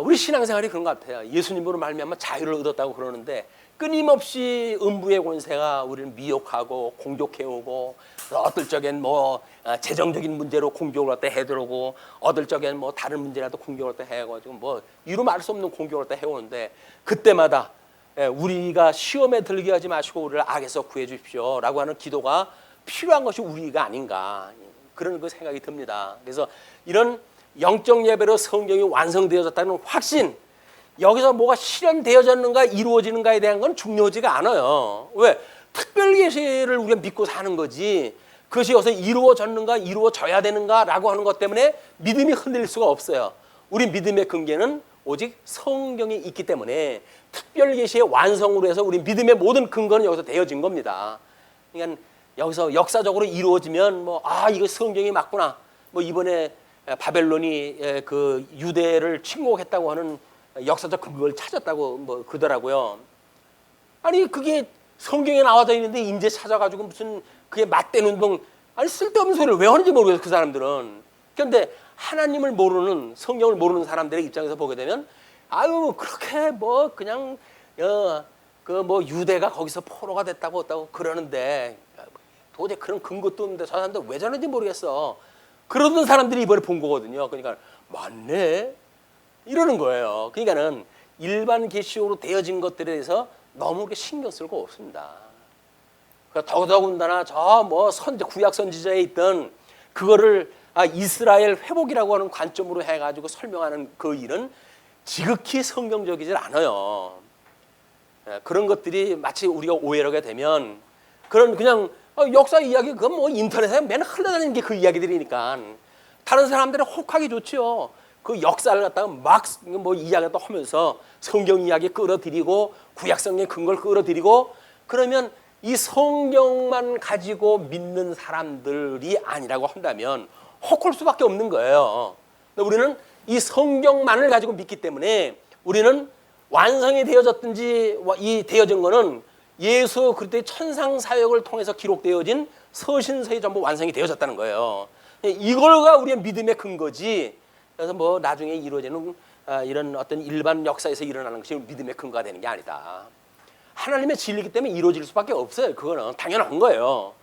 우리 신앙생활이 그런 것 같아요. 예수님으로 말미암아 자유를 얻었다고 그러는데 끊임없이 음부의 권세가 우리를 미혹하고 공격해오고 어떨 적엔 뭐 재정적인 문제로 공격을 갖다 해들어오고 어떨 적엔 뭐 다른 문제라도 공격을 갖다 해가지고 뭐 이루 말할 수 없는 공격을 갖다 해오는데 그때마다 우리가 시험에 들게 하지 마시고 우리를 악에서 구해 주십시오 라고 하는 기도가 필요한 것이 우리가 아닌가 그런 그 생각이 듭니다. 그래서 이런 영적 예배로 성경이 완성되어졌다는 확신, 여기서 뭐가 실현되어졌는가 이루어지는가에 대한 건 중요하지가 않아요. 왜? 특별 계시를 우리가 믿고 사는 거지 그것이 여기서 이루어졌는가 이루어져야 되는가라고 하는 것 때문에 믿음이 흔들릴 수가 없어요. 우리 믿음의 근거는 오직 성경이 있기 때문에 특별 계시의 완성으로 해서 우리 믿음의 모든 근거는 여기서 되어진 겁니다. 그러니까 여기서 역사적으로 이루어지면 이거 성경이 맞구나. 이번에 바벨론이 그 유대를 침공했다고 하는 역사적 근거를 찾았다고 그러더라고요. 아니 그게 성경에 나와져 있는데 이제 찾아가지고 무슨 그게 맞대는 운동, 아니 쓸데없는 소리를 왜 하는지 모르겠어요 그 사람들은. 그런데 하나님을 모르는, 성경을 모르는 사람들의 입장에서 보게 되면 그렇게 그냥 유대가 거기서 포로가 됐다고 어다고 그러는데 도대체 그런 근거도 없는데 저 사람들 왜 저러는지 모르겠어. 그러던 사람들이 이번에 본 거거든요. 그러니까 맞네 이러는 거예요. 그러니까는 일반 계시록으로 되어진 것들에 대해서 너무 그렇게 신경 쓸 거 없습니다. 더더군다나 구약 선지자에 있던 그거를 이스라엘 회복이라고 하는 관점으로 해가지고 설명하는 그 일은 지극히 성경적이지 않아요. 그런 것들이 마치 우리가 오해를 하게 되면 그냥 역사 이야기 그건 인터넷에 맨날 흘러다니는 게 그 이야기들이니까 다른 사람들은 혹하기 좋죠. 그 역사를 갖다가 막 이야기 또 하면서 성경 이야기 끌어들이고 구약 성경의 근거를 끌어들이고 그러면 이 성경만 가지고 믿는 사람들이 아니라고 한다면 혹할 수밖에 없는 거예요. 우리는 이 성경만을 가지고 믿기 때문에 우리는 완성이 되어졌든지 이 되어진 거는 예수 그리스도의 천상 사역을 통해서 기록되어진 서신서에 전부 완성이 되어졌다는 거예요. 이걸가 우리의 믿음의 근거지. 그래서 나중에 이루어지는 이런 어떤 일반 역사에서 일어나는 것이 믿음의 근거가 되는 게 아니다. 하나님의 진리이기 때문에 이루어질 수밖에 없어요. 그거는 당연한 거예요.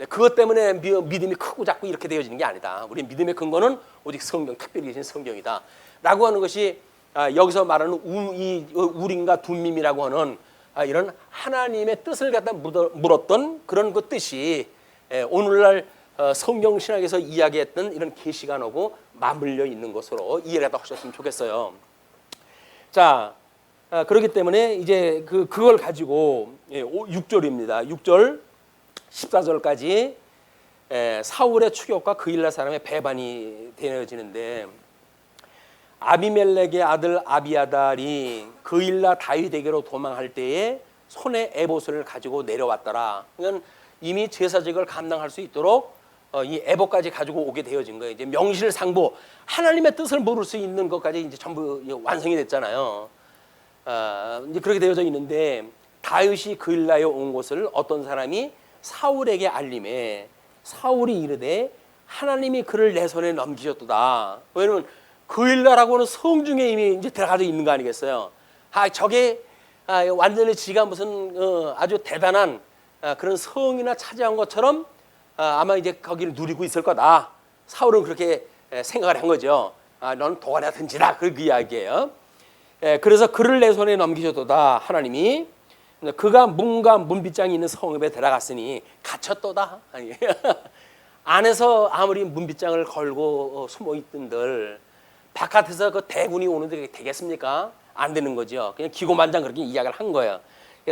그것 때문에 믿음이 크고 작고 이렇게 되어지는 게 아니다. 우리 믿음의 근거는 오직 성경, 특별히 계신 성경이다 라고 하는 것이 여기서 말하는 우림과 둠밈이라고 하는 이런 하나님의 뜻을 갖다 물었던 그런 그 뜻이 오늘날 성경 신학에서 이야기했던 이런 계시가 나오고 맞물려 있는 것으로 이해를 하셨으면 좋겠어요. 자, 그렇기 때문에 이제 그걸 가지고 6절입니다. 6절 14절까지 사울의 추격과 그일라 사람의 배반이 되어지는데 아비멜렉의 아들 아비아달이 그일라 다윗에게로 도망할 때에 손에 에봇을 가지고 내려왔더라. 그러니까 이미 제사직을 감당할 수 있도록 이 에봇까지 가지고 오게 되어진 거예요. 이제 명실상부 하나님의 뜻을 모를 수 있는 것까지 이제 전부 완성이 됐잖아요. 이제 그렇게 되어져 있는데 다윗이 그일라에 온 것을 어떤 사람이 사울에게 알림해 사울이 이르되 하나님이 그를 내 손에 넘기셨도다. 왜냐면 그일라라고는 성중에 이미 이제 들어가져 있는 거 아니겠어요? 저게 완전히 지가 무슨 아주 대단한 그런 성이나 차지한 것처럼 아마 이제 거기를 누리고 있을 거다. 사울은 그렇게 생각을 한 거죠. 너는 도가니나 던지라 그 이야기예요. 그래서 그를 내 손에 넘기셨도다 하나님이. 그가 문과 문빗장이 있는 성읍에 들어갔으니 갇혔도다. 안에서 아무리 문빗장을 걸고 숨어 있던들 바깥에서 그 대군이 오는데 되겠습니까? 안 되는 거죠. 그냥 기고만장 그렇게 이야기를 한 거예요.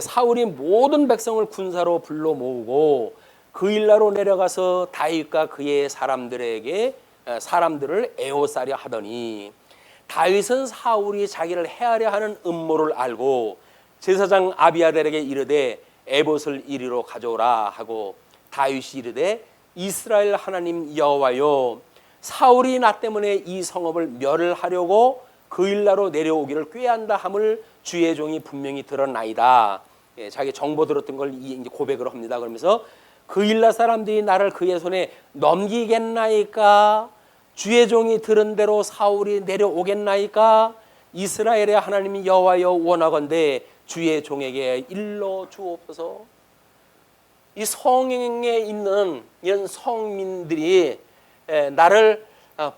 사울이 모든 백성을 군사로 불러 모으고 그일라로 내려가서 다윗과 그의 사람들을 에워싸려 하더니 다윗은 사울이 자기를 해하려 하는 음모를 알고 제사장 아비아달에게 이르되 에봇을 이리로 가져오라 하고 다윗이 이르되 이스라엘 하나님 여호와여 사울이 나 때문에 이 성읍을 멸하려고 그일라로 내려오기를 꾀한다 함을 주의 종이 분명히 들었나이다. 자기 정보 들었던 걸 이제 고백을 합니다. 그러면서 그일라 사람들이 나를 그의 손에 넘기겠나이까? 주의 종이 들은 대로 사울이 내려오겠나이까? 이스라엘의 하나님 여호와여 원하건대 주의 종에게 일러 주옵소서. 이 성에 있는 이런 성민들이 나를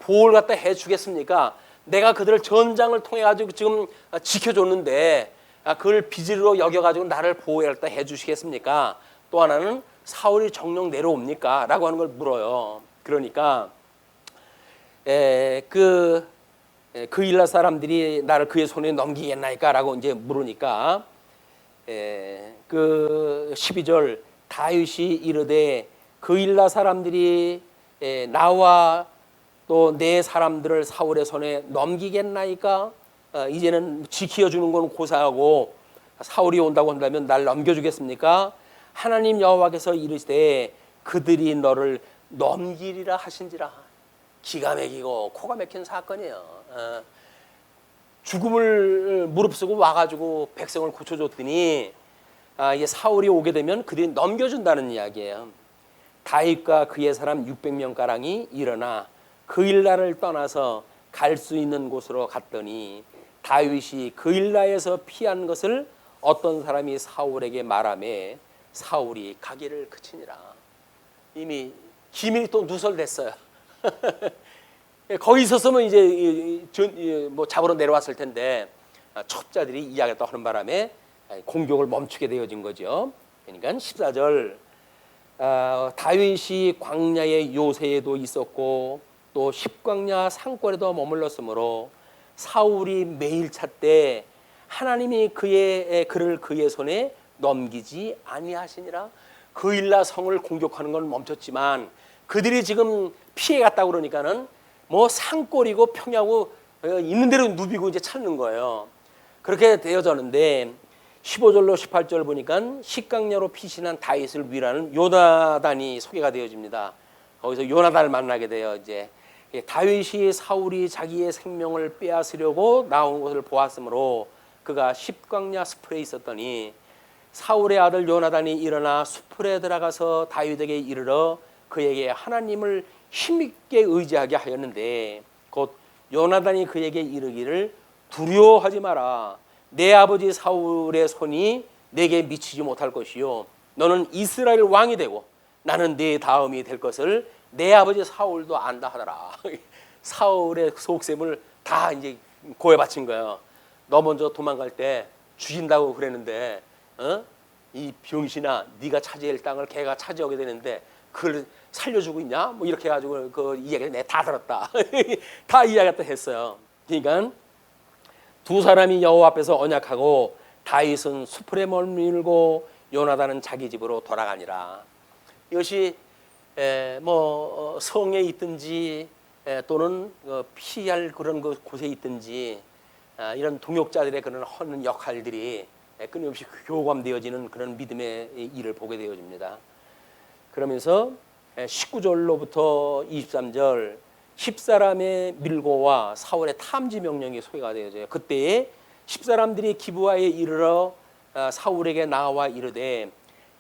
보호를 갖다 해주겠습니까? 내가 그들을 전장을 통해 가지고 지금 지켜줬는데 그걸 비질로 여겨가지고 나를 보호를 갖다 해주시겠습니까? 또 하나는 사울이 정령 내려옵니까? 라고 하는 걸 물어요. 그러니까 그 일라 사람들이 나를 그의 손에 넘기겠나이까? 라고 이제 물으니까 그 12절 다윗이 이르되 그 일라 사람들이 나와 또 내 사람들을 사울의 손에 넘기겠나이까? 이제는 지켜주는 건 고사하고 사울이 온다고 한다면 날 넘겨주겠습니까? 하나님 여호와께서 이르시되 그들이 너를 넘기리라 하신지라. 기가 막히고 코가 막힌 사건이에요. 죽음을 무릅쓰고 와가지고 백성을 고쳐줬더니 이게 사울이 오게 되면 그들이 넘겨준다는 이야기예요. 다윗과 그의 사람 600명가량이 일어나 그 일라를 떠나서 갈 수 있는 곳으로 갔더니 다윗이 그 일라에서 피한 것을 어떤 사람이 사울에게 말하매 사울이 가기를 그치니라. 이미 기밀이 또 누설됐어요. 거기 있었으면 이제 뭐 잡으러 내려왔을 텐데 첩자들이 이야기했다 하는 바람에 공격을 멈추게 되어진 거죠. 그러니까 14절 다윗이 광야의 요새에도 있었고 또 십광야 산골에도 머물렀으므로 사울이 매일 찾되 하나님이 그를 그의 손에 넘기지 아니하시니라. 그 일라 성을 공격하는 건 멈췄지만 그들이 지금 피해갔다고 그러니까는 뭐 산골이고 평야고 있는 대로 누비고 이제 찾는 거예요. 그렇게 되어졌는데 15절로 18절 보니까 식강야로 피신한 다윗을 위하는 요나단이 소개가 되어집니다. 거기서 요나단을 만나게 돼요. 이제 다윗이 사울이 자기의 생명을 빼앗으려고 나온 것을 보았으므로 그가 십광야 숲에 있었더니 사울의 아들 요나단이 일어나 숲에 들어가서 다윗에게 이르러 그에게 하나님을 힘있게 의지하게 하였는데 곧 요나단이 그에게 이르기를 두려워하지 마라. 내 아버지 사울의 손이 내게 미치지 못할 것이요 너는 이스라엘 왕이 되고 나는 네 다음이 될 것을 내 아버지 사울도 안다 하더라. 사울의 속셈을 다 이제 고해 바친 거예요. 너 먼저 도망갈 때 죽인다고 그랬는데 이 병신아 네가 차지할 땅을 걔가 차지하게 되는데 그걸 살려주고 있냐? 뭐 이렇게 해가지고 그 이야기를 내가 다 들었다. 다 이야기했다 했어요. 그러니까 두 사람이 여호와 앞에서 언약하고 다윗은 수풀에 머물고 요나단은 자기 집으로 돌아가니라. 이것이 뭐 성에 있든지 또는 피할 그런 곳에 있든지 이런 동역자들의 그런 하는 역할들이 끊임없이 교감되어지는 그런 믿음의 일을 보게 되어집니다. 그러면서 19절로부터 23절 10사람의 밀고와 사울의 탐지 명령이 소개가 되어져요. 그때에 10사람들이 기브아에 이르러 사울에게 나와 이르되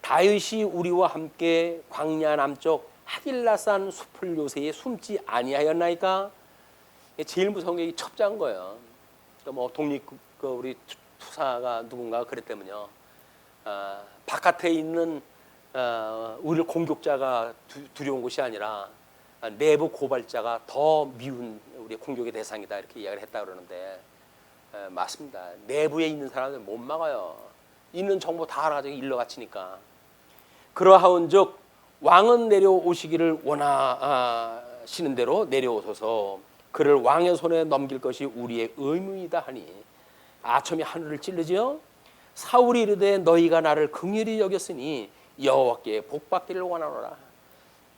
다윗이 우리와 함께 광야 남쪽 하길라산 숲을 요새에 숨지 아니하였나이까? 제일 무서운 게 이 첩자인 거예요. 뭐 독립 우리 투사가 누군가 그랬다면요. 바깥에 있는 우리를 공격자가 두려운 것이 아니라 내부 고발자가 더 미운 우리 공격의 대상이다 이렇게 이야기를 했다 그러는데 맞습니다. 내부에 있는 사람들 못 막아요. 있는 정보 다 알아가지고 일러 갖추니까. 그러하온즉 왕은 내려오시기를 원하시는 대로 내려오소서. 그를 왕의 손에 넘길 것이 우리의 의무이다 하니 아첨이 하늘을 찔르지요. 사울이 이르되 너희가 나를 긍휼히 여겼으니 여호와께 복받기를 원하노라.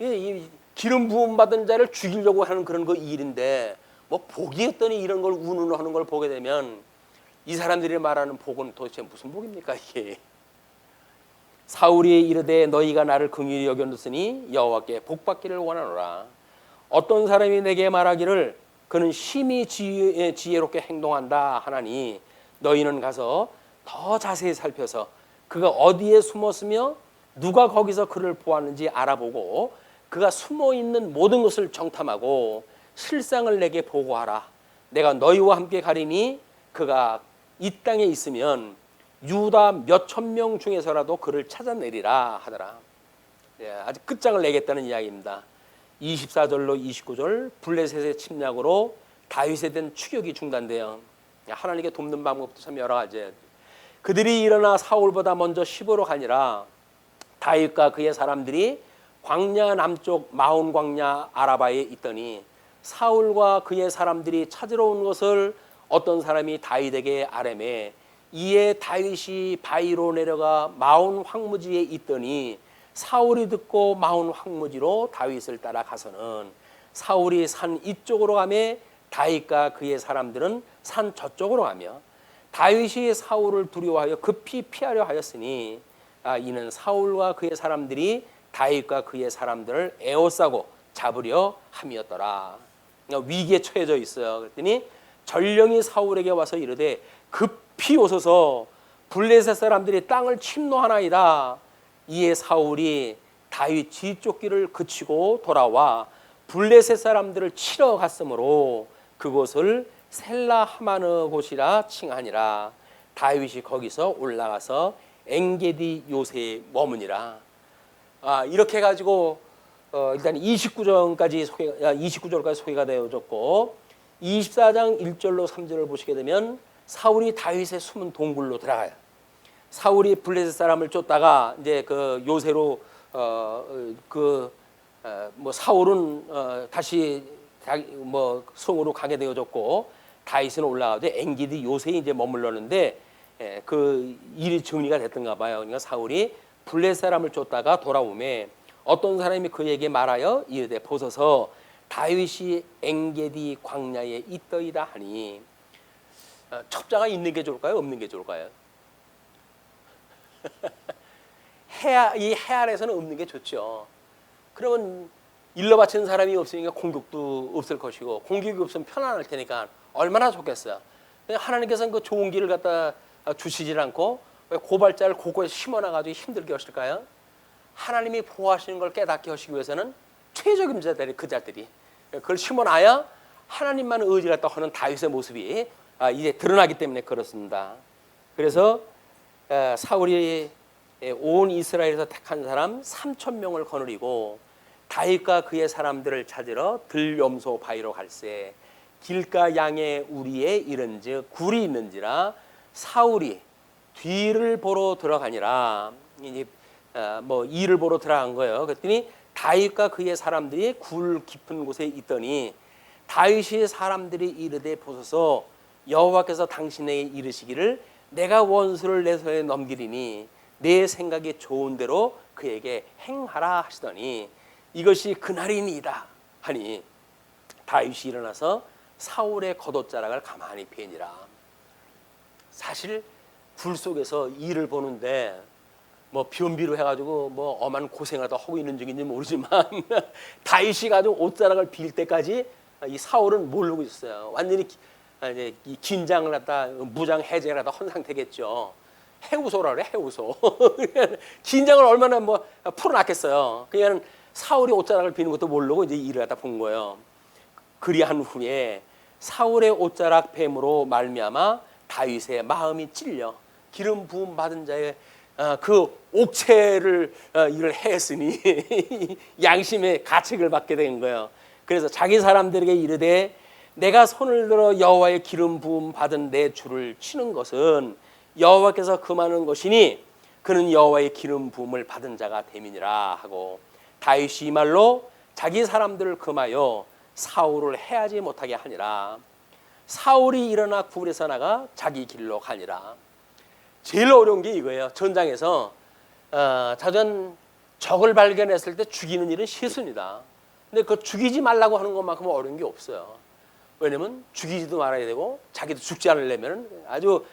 이 기름 부음 받은 자를 죽이려고 하는 그런 거 일인데 뭐 복이 했더니 이런 걸 운운하는 걸 보게 되면 이 사람들이 말하는 복은 도대체 무슨 복입니까 이게? 사울이 이르되 너희가 나를 긍휼히 여겼으니 여호와께 복받기를 원하노라. 어떤 사람이 내게 말하기를 그는 심히 지혜롭게 행동한다 하나니 너희는 가서 더 자세히 살펴서 그가 어디에 숨었으며 누가 거기서 그를 보았는지 알아보고 그가 숨어있는 모든 것을 정탐하고 실상을 내게 보고하라. 내가 너희와 함께 가리니 그가 이 땅에 있으면 유다 몇천 명 중에서라도 그를 찾아내리라 하더라. 아직 끝장을 내겠다는 이야기입니다. 24절로 29절 블레셋의 침략으로 다윗에 대한 추격이 중단돼요. 하나님께 돕는 방법도 참 여러 가지. 그들이 일어나 사울보다 먼저 시보로 가니라. 다윗과 그의 사람들이 광야 남쪽 마온 광야 아라바에 있더니 사울과 그의 사람들이 찾으러 온 것을 어떤 사람이 다윗에게 아뢰매 이에 다윗이 바위로 내려가 마온 황무지에 있더니 사울이 듣고 마온 황무지로 다윗을 따라가서는 사울이 산 이쪽으로 가매 다윗과 그의 사람들은 산 저쪽으로 가며 다윗이 사울을 두려워하여 급히 피하려 하였으니 이는 사울과 그의 사람들이 다윗과 그의 사람들을 에워싸고 잡으려 함이었더라. 그러니까 위기에 처해져 있어요. 그랬더니 전령이 사울에게 와서 이르되 급히 오소서 블레셋 사람들이 땅을 침노하나이다. 이에 사울이 다윗 뒤쫓기를 그치고 돌아와 블레셋 사람들을 치러 갔으므로 그곳을 셀라 하마느 곳이라 칭하니라. 다윗이 거기서 올라가서 엔게디 요새에 머무니라. 이렇게 해가지고 일단 29절까지 소개가 되어졌고 24장 1절로 3절을 보시게 되면 사울이 다윗의 숨은 동굴로 들어가요. 사울이 블레셋 사람을 쫓다가 이제 그 요새로 사울은 다시 성으로 가게 되어졌고 다윗은 올라가되 엔게디 요새에 이제 머물렀는데 그 일이 정리가 됐던가 봐요. 그러니까 사울이 블레셋 사람을 쫓다가 돌아오매 어떤 사람이 그에게 말하여 이르되 보소서 다윗이 엔게디 광야에 있더이다 하니 첩자가 있는 게 좋을까요? 없는 게 좋을까요? 이 해안에서는 없는 게 좋죠. 그러면 일러 바치는 사람이 없으니까 공격도 없을 것이고 공격이 없으면 편안할 테니까 얼마나 좋겠어요. 하나님께서는 그 좋은 길을 갖다 주시질 않고 왜 고발자를 곳곳에 심어놔가지고 힘들게 하실까요? 하나님이 보호하시는 걸 깨닫게 하시기 위해서는 최적임 자들이 그 자들이 그걸 심어놔야 하나님만 의지했다 하는 다윗의 모습이 이제 드러나기 때문에 그렇습니다. 그래서 사울이 온 이스라엘에서 택한 사람 3,000명을 거느리고 다윗과 그의 사람들을 찾으러 들염소 바위로 갈새 길가 양의 우리에 이른즉 굴이 있는지라 사울이 뒤를 보러 들어가니라. 이제 일을 보러 들어간 거예요. 그랬더니 다윗과 그의 사람들이 굴 깊은 곳에 있더니 다윗이 사람들이 이르되 보소서 여호와께서 당신에게 이르시기를 내가 원수를 내 손에 넘기리니 내 생각이 좋은 대로 그에게 행하라 하시더니 이것이 그날이니이다 하니 다윗이 일어나서 사울의 겉옷자락을 가만히 베니라. 사실 굴 속에서 일을 보는데 변비로 해가지고 엄한 고생하다 하고 있는 중인지 모르지만 다윗이 가지고 옷자락을 빌 때까지 이 사울은 모르고 있어요. 완전히 이제 이 긴장을 갖다 무장 해제를 하다 헌 상태겠죠. 해우소라 그래, 해우소. 긴장을 얼마나 풀어놨겠어요. 그냥 사울이 옷자락을 비는 것도 모르고 이제 일을 갖다 본 거예요. 그리한 후에 사울의 옷자락 뱀으로 말미암아 다윗의 마음이 찔려 기름 부음 받은 자의 그 옥체를 일을 했으니 양심의 가책을 받게 된 거예요. 그래서 자기 사람들에게 이르되 내가 손을 들어 여호와의 기름 부음 받은 내 주를 치는 것은 여호와께서 금하는 것이니 그는 여호와의 기름 부음을 받은 자가 됨이니라 하고 다윗이 이 말로 자기 사람들을 금하여 사울을 해하지 못하게 하니라. 사울이 일어나 굴에서 나가 자기 길로 가니라. 제일 어려운 게 이거예요. 전장에서 자전 적을 발견했을 때 죽이는 일은 실수입니다. 근데 그 죽이지 말라고 하는 것만큼 어려운 게 없어요. 왜냐면 죽이지도 말아야 되고 자기도 죽지 않으려면 아주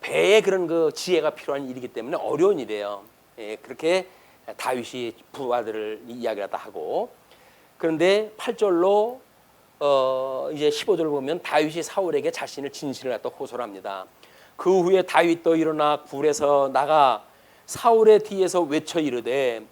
배의 그런 그 지혜가 필요한 일이기 때문에 어려운 일이에요. 그렇게 다윗이 부하들을 이야기하다 하고 그런데 8절로 이제 15절을 보면 다윗이 사울에게 자신을 진실을 갖다 호소를 합니다. 그 후에 다윗도 일어나 굴에서 나가 사울의 뒤에서 외쳐 이르되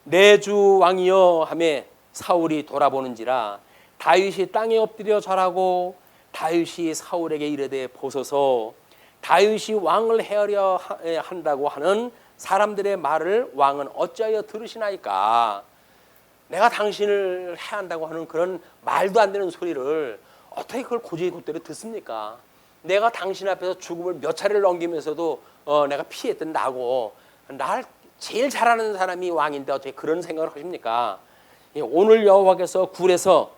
내 주 왕이여 하매 사울이 돌아보는지라 다윗이 땅에 엎드려 절하고 다윗이 사울에게 이르되 보소서 다윗이 왕을 해하려 한다고 하는 사람들의 말을 왕은 어찌하여 들으시나이까. 내가 당신을 해한다고 하는 그런 말도 안 되는 소리를 어떻게 그걸 곧대로 듣습니까? 내가 당신 앞에서 죽음을 몇 차례를 넘기면서도 내가 피했던 나고 날 제일 잘하는 사람이 왕인데 어떻게 그런 생각을 하십니까? 오늘 여호와께서 굴에서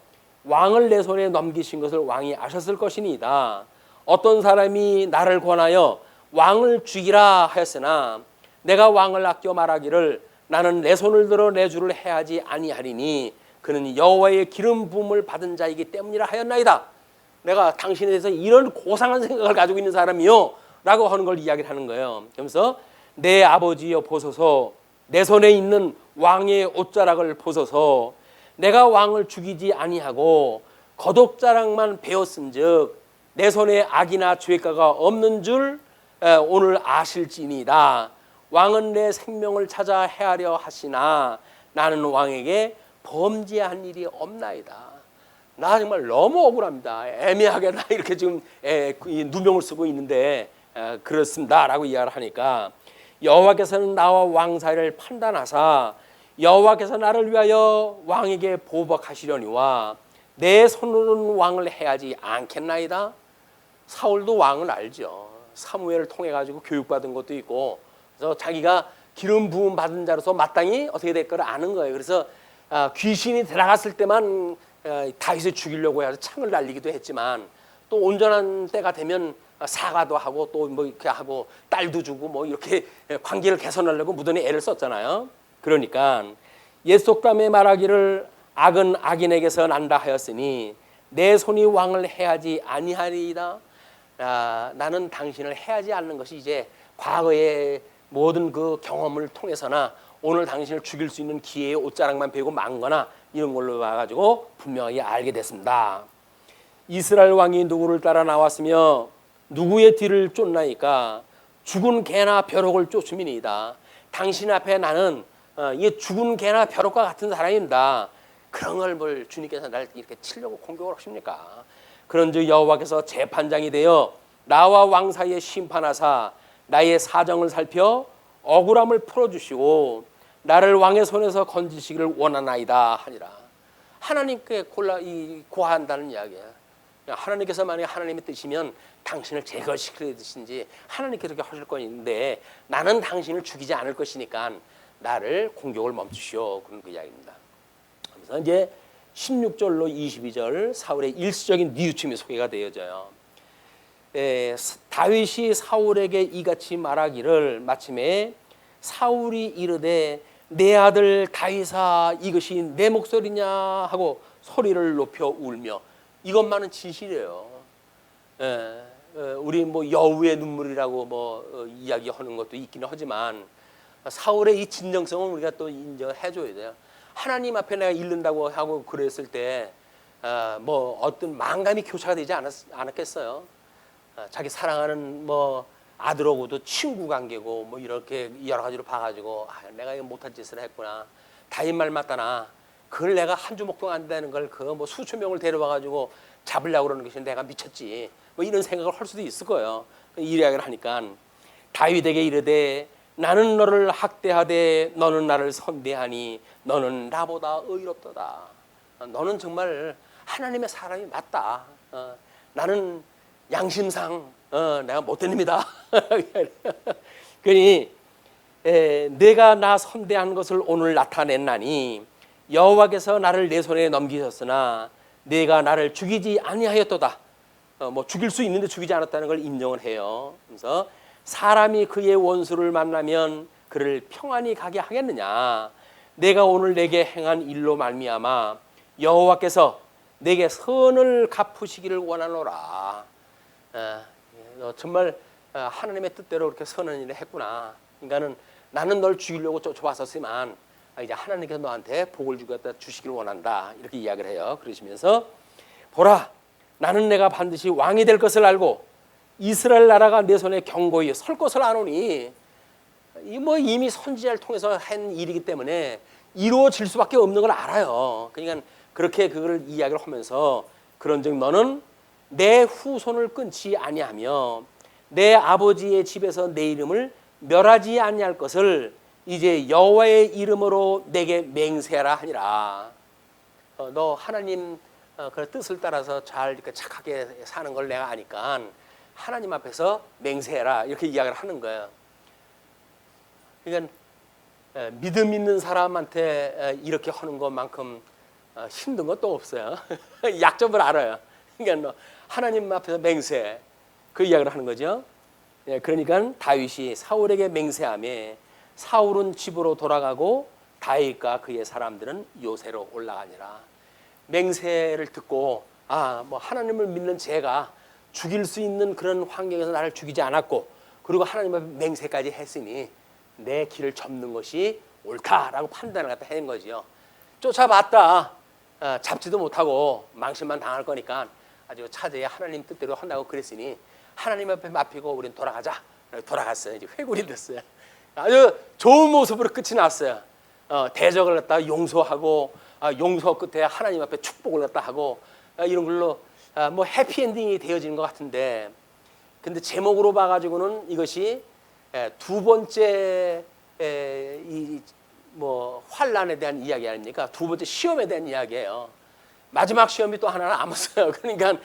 왕을 내 손에 넘기신 것을 왕이 아셨을 것이니이다. 어떤 사람이 나를 권하여 왕을 죽이라 하였으나 내가 왕을 아껴 말하기를 나는 내 손을 들어 내 주를 해하지 아니하리니 그는 여호와의 기름 부음을 받은 자이기 때문이라 하였나이다. 내가 당신에 대해서 이런 고상한 생각을 가지고 있는 사람이요 라고 하는 걸 이야기를 하는 거예요. 그러면서 내 아버지여 보소서, 내 손에 있는 왕의 옷자락을 보소서. 내가 왕을 죽이지 아니하고 거독자락만 베었은즉 내 손에 악이나 죄가가 없는 줄 오늘 아실지니이다. 왕은 내 생명을 찾아 해하려 하시나 나는 왕에게 범죄한 일이 없나이다. 나 정말 너무 억울합니다. 애매하게 나 이렇게 지금 누명을 쓰고 있는데 그렇습니다 라고 이야기를 하니까 여호와께서는 나와 왕 사이를 판단하사 여호와께서 나를 위하여 왕에게 보복하시려니와 내 손으로는 왕을 해하지 않겠나이다. 사울도 왕을 알죠. 사무엘을 통해 가지고 교육받은 것도 있고 그래서 자기가 기름 부음 받은 자로서 마땅히 어떻게 될 거를 아는 거예요. 그래서 귀신이 들어갔을 때만 다윗을 죽이려고 해서 창을 날리기도 했지만 또 온전한 때가 되면 사과도 하고 또 뭐 이렇게 하고 딸도 주고 뭐 이렇게 관계를 개선하려고 무던히 애를 썼잖아요. 그러니까 옛 속담에 말하기를 악은 악인에게서 난다 하였으니 내 손이 왕을 해하지 아니하리이다. 나는 당신을 해하지 않는 것이 이제 과거의 모든 그 경험을 통해서나 오늘 당신을 죽일 수 있는 기회의 옷자락만 베고 만 거나 이런 걸로 와가지고 분명하게 알게 됐습니다. 이스라엘 왕이 누구를 따라 나왔으며 누구의 뒤를 쫓나이까? 죽은 개나 벼룩을 쫓음이니이다. 당신 앞에 나는 이게 죽은 개나 벼룩과 같은 사람입니다. 그런 걸 뭘 주님께서 날 이렇게 치려고 공격을 하십니까? 그런즉 여호와께서 재판장이 되어 나와 왕 사이에 심판하사 나의 사정을 살펴 억울함을 풀어주시고 나를 왕의 손에서 건지시기를 원하나이다 하니라. 하나님께 고한다는 이야기야. 하나님께서 만약에 하나님의 뜻이면 당신을 제거시키듯이 하나님께서 그렇게 하실 것인데 나는 당신을 죽이지 않을 것이니까 나를 공격을 멈추시오. 그런 그 이야기입니다. 그래서 이제 16절로 22절 사울의 일시적인 뉘우침이 소개가 되어져요. 다윗이 사울에게 이같이 말하기를 마침에 사울이 이르되 내 아들 다윗아 이것이 내 목소리냐 하고 소리를 높여 울며 이것만은 진실이에요. 우리 뭐 여우의 눈물이라고 뭐 이야기하는 것도 있기는 하지만 사울의 이 진정성은 우리가 또 인정해 줘야 돼요. 하나님 앞에 내가 잃는다고 하고 그랬을 때 뭐 어떤 망감이 교차가 되지 않았겠어요. 자기 사랑하는 뭐 아들하고도 친구 관계고 뭐 이렇게 여러 가지로 봐가지고 내가 이거 못한 짓을 했구나. 다윗 말 맞다나. 그걸 내가 한 주먹도 안 되는 걸 그 뭐 수천 명을 데려와가지고 잡으려고 그러는 것이 내가 미쳤지. 뭐 이런 생각을 할 수도 있을 거예요. 이 이야기를 하니까 다윗에게 이르되 나는 너를 학대하되 너는 나를 선대하니 너는 나보다 의롭도다. 너는 정말 하나님의 사람이 맞다. 나는 양심상 내가 못된 놈이다. 그러니 내가 나 선대한 것을 오늘 나타냈나니 여호와께서 나를 내 손에 넘기셨으나 내가 나를 죽이지 아니하였도다. 뭐 죽일 수 있는데 죽이지 않았다는 걸 인정을 해요. 그래서 사람이 그의 원수를 만나면 그를 평안히 가게 하겠느냐? 내가 오늘 내게 행한 일로 말미암아 여호와께서 내게 선을 갚으시기를 원하노라. 정말 하나님의 뜻대로 그렇게 선한 일을 했구나. 그러니까는 나는 널 죽이려고 쫓아왔었지만 이제 하나님께서 너한테 복을 주시길 원한다. 이렇게 이야기를 해요. 그러시면서 보라, 나는 내가 반드시 왕이 될 것을 알고 이스라엘 나라가 내 손에 견고히 설 것을 아노니 이 뭐 이미 선지자를 통해서 한 일이기 때문에 이루어질 수밖에 없는 걸 알아요. 그러니까 그렇게 그걸 이야기를 하면서 그런즉 너는 내 후손을 끊지 아니하며 내 아버지의 집에서 내 이름을 멸하지 아니할 것을 이제 여호와의 이름으로 내게 맹세하라 하니라. 너 하나님 그 뜻을 따라서 잘 이렇게 착하게 사는 걸 내가 아니까 하나님 앞에서 맹세해라 이렇게 이야기를 하는 거예요. 그러니까 믿음 있는 사람한테 이렇게 하는 것만큼 힘든 것도 없어요. 약점을 알아요. 그러니까 하나님 앞에서 맹세 그 이야기를 하는 거죠. 그러니까 다윗이 사울에게 맹세하며 사울은 집으로 돌아가고 다윗과 그의 사람들은 요새로 올라가니라. 맹세를 듣고 뭐 하나님을 믿는 제가 죽일 수 있는 그런 환경에서 나를 죽이지 않았고 그리고 하나님 앞에 맹세까지 했으니 내 길을 접는 것이 옳다라고 판단을 갖다 해낸 거지요. 쫓아봤다. 잡지도 못하고 망신만 당할 거니까 아주 차제에 하나님 뜻대로 한다고 그랬으니 하나님 앞에 맡기고 우린 돌아가자. 돌아갔어요. 이제 회골이 됐어요. 아주 좋은 모습으로 끝이 났어요. 대적을 갖다 용서하고 용서 끝에 하나님 앞에 축복을 갖다 하고 이런 걸로 뭐 해피엔딩이 되어지는 것 같은데 근데 제목으로 봐가지고는 이것이 두 번째 이 뭐 환란에 대한 이야기 아닙니까? 두 번째 시험에 대한 이야기예요. 마지막 시험이 또 하나 남았어요. 그러니까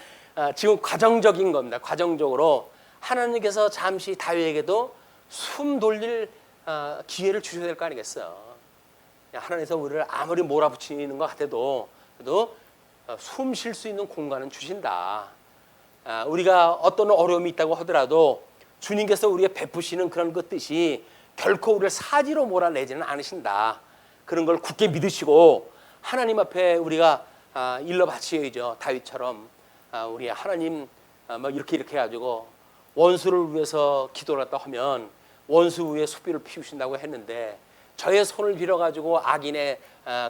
지금 과정적인 겁니다. 과정적으로 하나님께서 잠시 다윗에게도 숨 돌릴 기회를 주셔야 될 거 아니겠어요. 하나님께서 우리를 아무리 몰아붙이는 것 같아도 그래도 숨 쉴 수 있는 공간은 주신다. 우리가 어떤 어려움이 있다고 하더라도 주님께서 우리에게 베푸시는 그런 그 뜻이 결코 우리를 사지로 몰아내지는 않으신다. 그런 걸 굳게 믿으시고 하나님 앞에 우리가 일러 바치어야죠. 다윗처럼 우리 하나님 막 이렇게 해가지고 원수를 위해서 기도를 했다 하면 원수 위에 숯불을 피우신다고 했는데 저의 손을 빌어가지고 악인의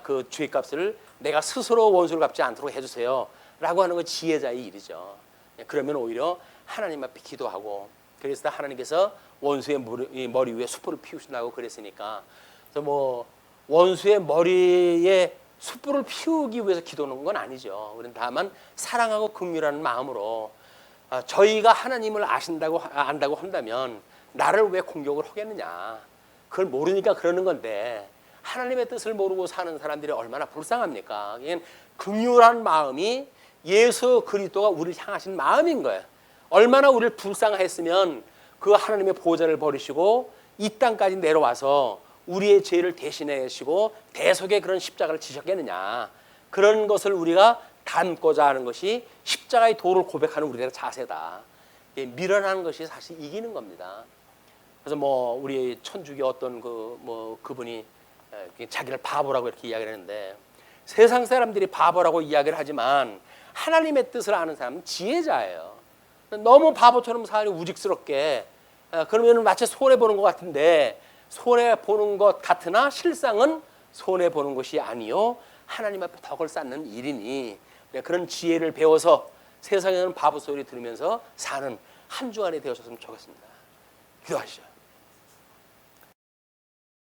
그 죄값을 내가 스스로 원수를 갚지 않도록 해주세요 라고 하는 건 지혜자의 일이죠. 그러면 오히려 하나님 앞에 기도하고 그래서 하나님께서 원수의 머리 위에 숯불을 피우신다고 그랬으니까 그래서 뭐 원수의 머리에 숯불을 피우기 위해서 기도하는 건 아니죠. 우리는 다만 사랑하고 긍휼하는 마음으로 저희가 하나님을 안다고 한다면 나를 왜 공격을 하겠느냐. 그걸 모르니까 그러는 건데 하나님의 뜻을 모르고 사는 사람들이 얼마나 불쌍합니까. 이게 긍휼한 마음이 예수 그리스도가 우리를 향하신 마음인 거예요. 얼마나 우리를 불쌍했으면 그 하나님의 보좌를 버리시고 이 땅까지 내려와서 우리의 죄를 대신하시고 대속의 그런 십자가를 지셨겠느냐. 그런 것을 우리가 닮고자 하는 것이 십자가의 도를 고백하는 우리들의 자세다. 밀어나는 것이 사실 이기는 겁니다. 그래서 뭐 우리 천주교 어떤 그분이 자기를 바보라고 이렇게 이야기를 했는데 세상 사람들이 바보라고 이야기를 하지만 하나님의 뜻을 아는 사람은 지혜자예요. 너무 바보처럼 살이 우직스럽게 그러면 마치 손해보는 것 같은데 손해보는 것 같으나 실상은 손해보는 것이 아니요 하나님 앞에 덕을 쌓는 일이니 그런 지혜를 배워서 세상에는 바보 소리 들으면서 사는 한 주간이 되어졌으면 좋겠습니다. 기도하시죠.